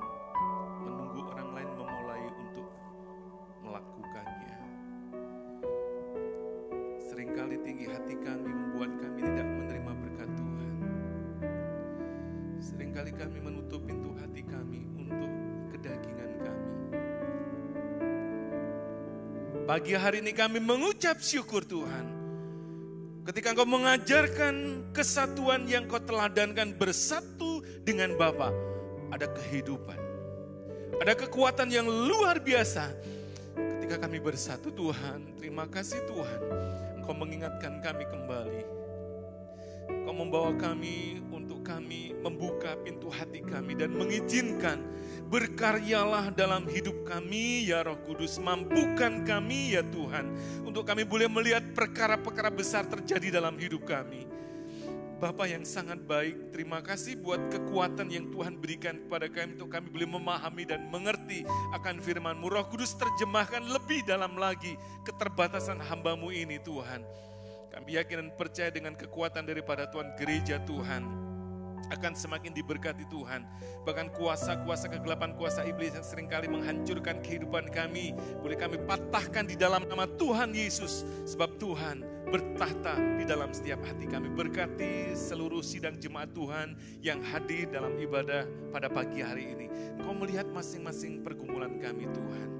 menunggu orang lain memulai untuk melakukannya. Seringkali tinggi hati kami membuat kami tidak menerima berkat Tuhan. Seringkali kami menutup pintu hati kami untuk kedagingan kami. Pagi hari ini kami mengucap syukur Tuhan. Ketika Engkau mengajarkan kesatuan yang Kau teladankan bersatu dengan Bapa, ada kehidupan, ada kekuatan yang luar biasa. Ketika kami bersatu Tuhan, terima kasih Tuhan. Engkau mengingatkan kami kembali. Engkau membawa kami untuk kami membuka pintu hati kami dan mengizinkan berkaryalah dalam hidup kami ya Roh Kudus. Mampukan kami ya Tuhan untuk kami boleh melihat perkara-perkara besar terjadi dalam hidup kami. Bapa yang sangat baik, terima kasih buat kekuatan yang Tuhan berikan kepada kami untuk kami boleh memahami dan mengerti akan firman-Mu. Roh Kudus terjemahkan lebih dalam lagi keterbatasan hamba-Mu ini Tuhan. Kami yakin dan percaya dengan kekuatan daripada Tuhan, gereja Tuhan akan semakin diberkati Tuhan. Bahkan kuasa-kuasa kegelapan, kuasa iblis yang seringkali menghancurkan kehidupan kami, boleh kami patahkan di dalam nama Tuhan Yesus. Sebab Tuhan bertahta di dalam setiap hati kami. Berkati seluruh sidang jemaat Tuhan yang hadir dalam ibadah pada pagi hari ini. Engkau melihat masing-masing pergumulan kami Tuhan.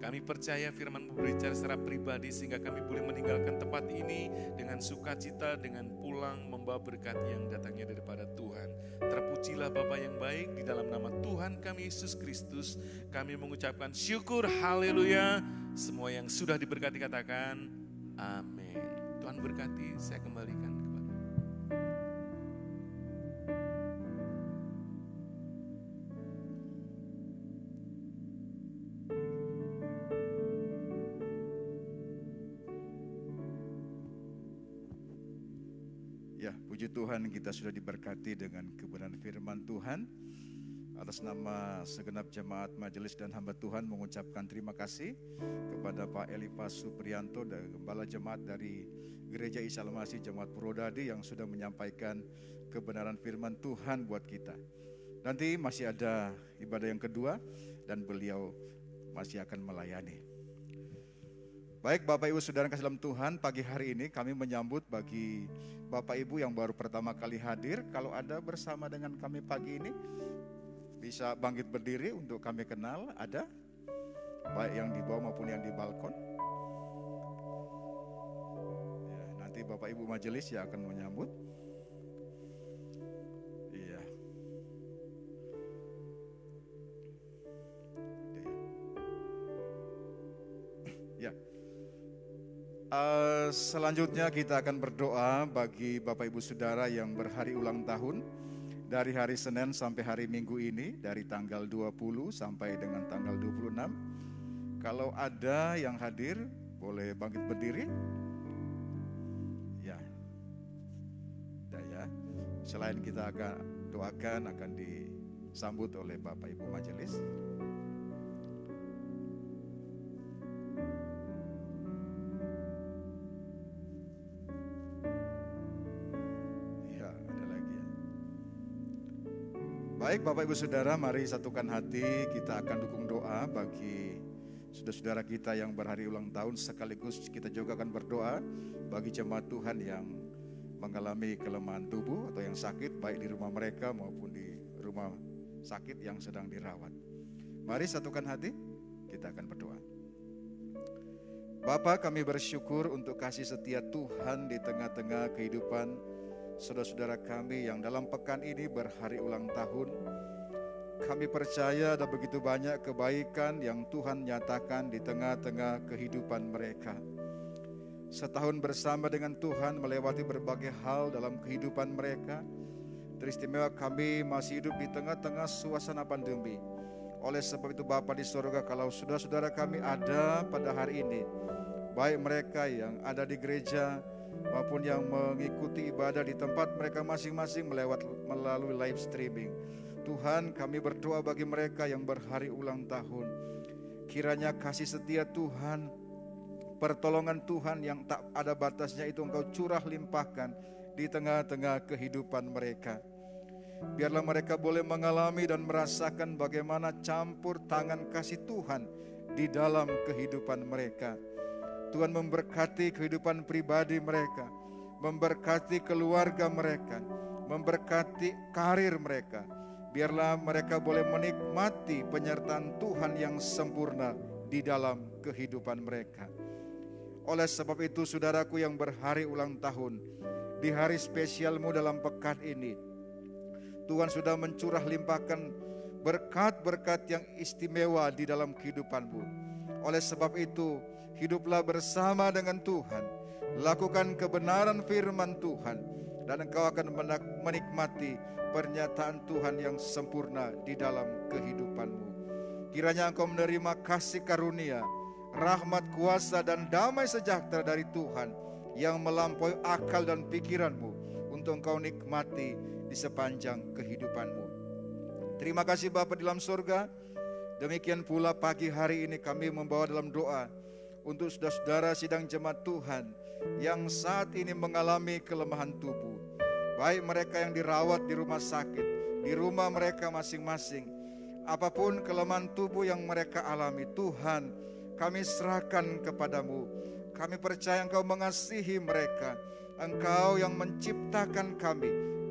Kami percaya firman-Mu berbicara secara pribadi sehingga kami boleh meninggalkan tempat ini dengan sukacita, dengan pulang membawa berkat yang datangnya daripada Tuhan. Terpujilah Bapa yang baik, di dalam nama Tuhan kami Yesus Kristus kami mengucapkan syukur, haleluya. Semua yang sudah diberkati katakan amin. Tuhan berkati, saya kembalikan kepada
Ya, puji Tuhan kita sudah diberkati dengan kebenaran firman Tuhan. Atas nama segenap jemaat majelis dan hamba Tuhan mengucapkan terima kasih kepada Pak Elifas Supriyanto dan Gembala Jemaat dari Gereja Isa Al-Masih Jemaat Purwodadi yang sudah menyampaikan kebenaran firman Tuhan buat kita. Nanti masih ada ibadah yang kedua dan beliau masih akan melayani. Baik Bapak Ibu Saudara kasih dalam Tuhan, pagi hari ini kami menyambut bagi Bapak Ibu yang baru pertama kali hadir. Kalau ada bersama dengan kami pagi ini, bisa bangkit berdiri untuk kami kenal, ada baik yang di bawah maupun yang di balkon. Ya, nanti Bapak Ibu majelis yang akan menyambut. Iya. Ya. Selanjutnya kita akan berdoa bagi Bapak Ibu Saudara yang berhari ulang tahun. Dari hari Senin sampai hari Minggu ini, dari tanggal 20 sampai dengan tanggal 26. Kalau ada yang hadir, boleh bangkit berdiri. Ya. Ya. Selain kita akan doakan, akan disambut oleh Bapak Ibu Majelis. Baik Bapak Ibu Saudara, mari satukan hati, kita akan dukung doa bagi saudara-saudara kita yang berhari ulang tahun. Sekaligus kita juga akan berdoa bagi jemaat Tuhan yang mengalami kelemahan tubuh atau yang sakit, baik di rumah mereka maupun di rumah sakit yang sedang dirawat. Mari satukan hati, kita akan berdoa. Bapa, kami bersyukur untuk kasih setia Tuhan di tengah-tengah kehidupan saudara-saudara kami yang dalam pekan ini berhari ulang tahun. Kami percaya ada begitu banyak kebaikan yang Tuhan nyatakan di tengah-tengah kehidupan mereka. Setahun bersama dengan Tuhan melewati berbagai hal dalam kehidupan mereka. Teristimewa kami masih hidup di tengah-tengah suasana pandemi. Oleh sebab itu Bapa di surga, kalau saudara-saudara kami ada pada hari ini, baik mereka yang ada di gereja maupun yang mengikuti ibadah di tempat mereka masing-masing melalui live streaming. Tuhan, kami berdoa bagi mereka yang berhari ulang tahun. Kiranya kasih setia Tuhan, pertolongan Tuhan yang tak ada batasnya itu Engkau curah limpahkan di tengah-tengah kehidupan mereka. Biarlah mereka boleh mengalami dan merasakan bagaimana campur tangan kasih Tuhan di dalam kehidupan mereka. Tuhan memberkati kehidupan pribadi mereka, memberkati keluarga mereka, memberkati karir mereka. Biarlah mereka boleh menikmati penyertaan Tuhan yang sempurna di dalam kehidupan mereka. Oleh sebab itu saudaraku yang berhari ulang tahun, di hari spesialmu dalam pekan ini, Tuhan sudah mencurah limpahkan berkat-berkat yang istimewa di dalam kehidupanmu. Oleh sebab itu, hiduplah bersama dengan Tuhan, lakukan kebenaran firman Tuhan, dan engkau akan menikmati pernyataan Tuhan yang sempurna di dalam kehidupanmu. Kiranya engkau menerima kasih karunia, rahmat, kuasa, dan damai sejahtera dari Tuhan yang melampaui akal dan pikiranmu untuk engkau nikmati di sepanjang kehidupanmu. Terima kasih Bapa di dalam surga. Demikian pula pagi hari ini kami membawa dalam doa untuk saudara-saudara sidang jemaat Tuhan yang saat ini mengalami kelemahan tubuh. Baik mereka yang dirawat di rumah sakit, di rumah mereka masing-masing. Apapun kelemahan tubuh yang mereka alami, Tuhan, kami serahkan kepadamu. Kami percaya Engkau mengasihi mereka. Engkau yang menciptakan kami.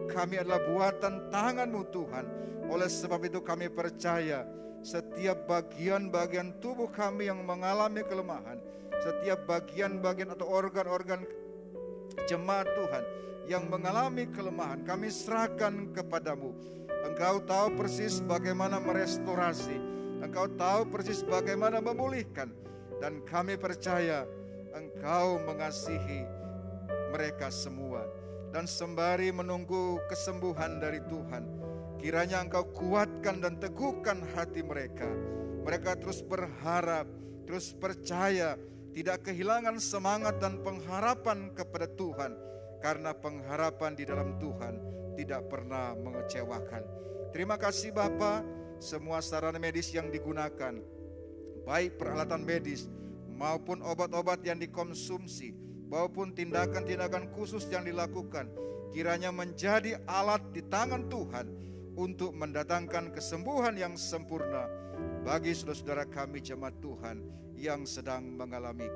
Kami adalah buatan tangan-Mu Tuhan. Oleh sebab itu kami percaya setiap bagian-bagian tubuh kami yang mengalami kelemahan, setiap bagian-bagian atau organ-organ jemaat Tuhan yang mengalami kelemahan, kami serahkan kepadamu. Engkau tahu persis bagaimana merestorasi, Engkau tahu persis bagaimana memulihkan, dan kami percaya Engkau mengasihi mereka semua. Dan sembari menunggu kesembuhan dari Tuhan, kiranya Engkau kuatkan dan teguhkan hati mereka. Mereka terus berharap, terus percaya, tidak kehilangan semangat dan pengharapan kepada Tuhan. Karena pengharapan di dalam Tuhan tidak pernah mengecewakan. Terima kasih Bapa, semua sarana medis yang digunakan, baik peralatan medis maupun obat-obat yang dikonsumsi, maupun tindakan-tindakan khusus yang dilakukan, kiranya menjadi alat di tangan Tuhan untuk mendatangkan kesembuhan yang sempurna bagi saudara-saudara kami jemaat Tuhan yang sedang mengalami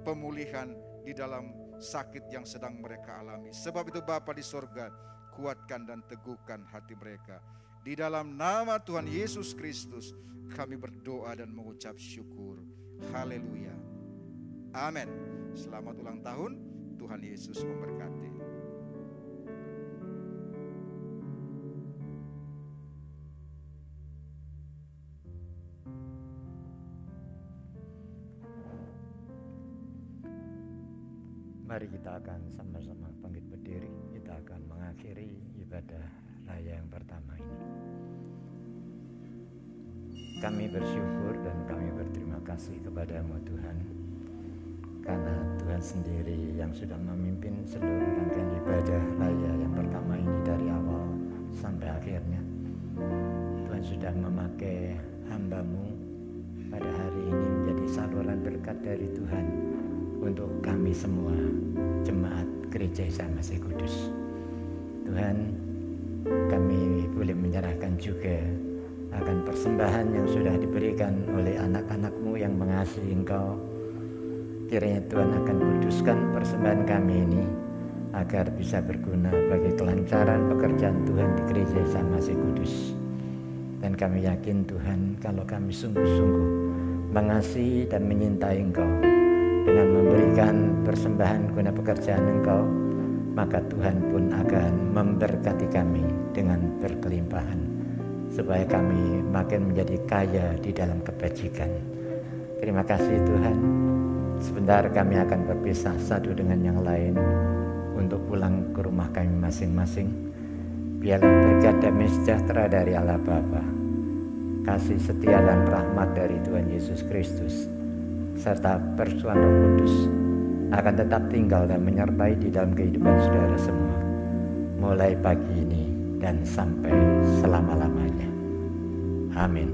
pemulihan di dalam sakit yang sedang mereka alami. Sebab itu Bapa di sorga, kuatkan dan teguhkan hati mereka. Di dalam nama Tuhan Yesus Kristus kami berdoa dan mengucap syukur. Haleluya. Amin. Selamat ulang tahun. Tuhan Yesus memberkati.
Mari kita akan sama-sama bangkit berdiri. Kita akan mengakhiri ibadah raya yang pertama ini. Kami bersyukur dan kami berterima kasih kepada-Mu Tuhan, karena Tuhan sendiri yang sudah memimpin seluruh rangkaian ibadah raya yang pertama ini dari awal sampai akhirnya. Tuhan sudah memakai hamba-Mu pada hari ini menjadi saluran berkat dari Tuhan untuk kami semua jemaat Gereja Isa Masih Kudus. Tuhan, kami boleh menyerahkan juga akan persembahan yang sudah diberikan oleh anak-anak-Mu yang mengasihi Engkau. Kiranya Tuhan akan kuduskan persembahan kami ini agar bisa berguna bagi kelancaran pekerjaan Tuhan di Gereja Isa Masih Kudus. Dan kami yakin Tuhan, kalau kami sungguh-sungguh mengasihi dan menyintai Engkau dengan memberikan persembahan guna pekerjaan Engkau, maka Tuhan pun akan memberkati kami dengan berkelimpahan, supaya kami makin menjadi kaya di dalam kebajikan. Terima kasih Tuhan. Sebentar kami akan berpisah satu dengan yang lain untuk pulang ke rumah kami masing-masing. Biarlah berkat damai sejahtera dari Allah Bapa, kasih setia dan rahmat dari Tuhan Yesus Kristus, serta persetujuan Roh Kudus akan tetap tinggal dan menyertai di dalam kehidupan saudara semua, mulai pagi ini dan sampai selama-lamanya. Amin.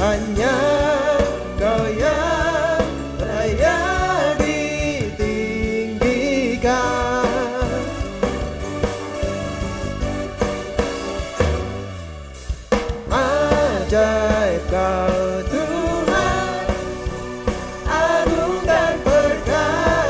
Hanya Kau yang layak ditinggikan. Ajaib Kau Tuhan, agung dan perkasa.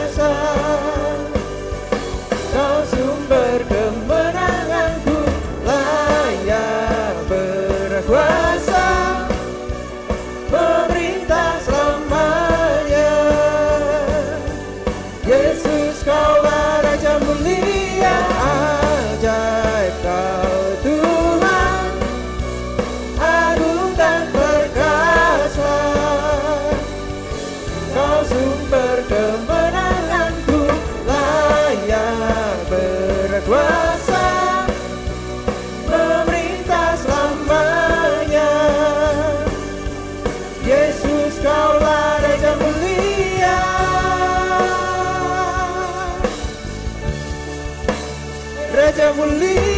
mulia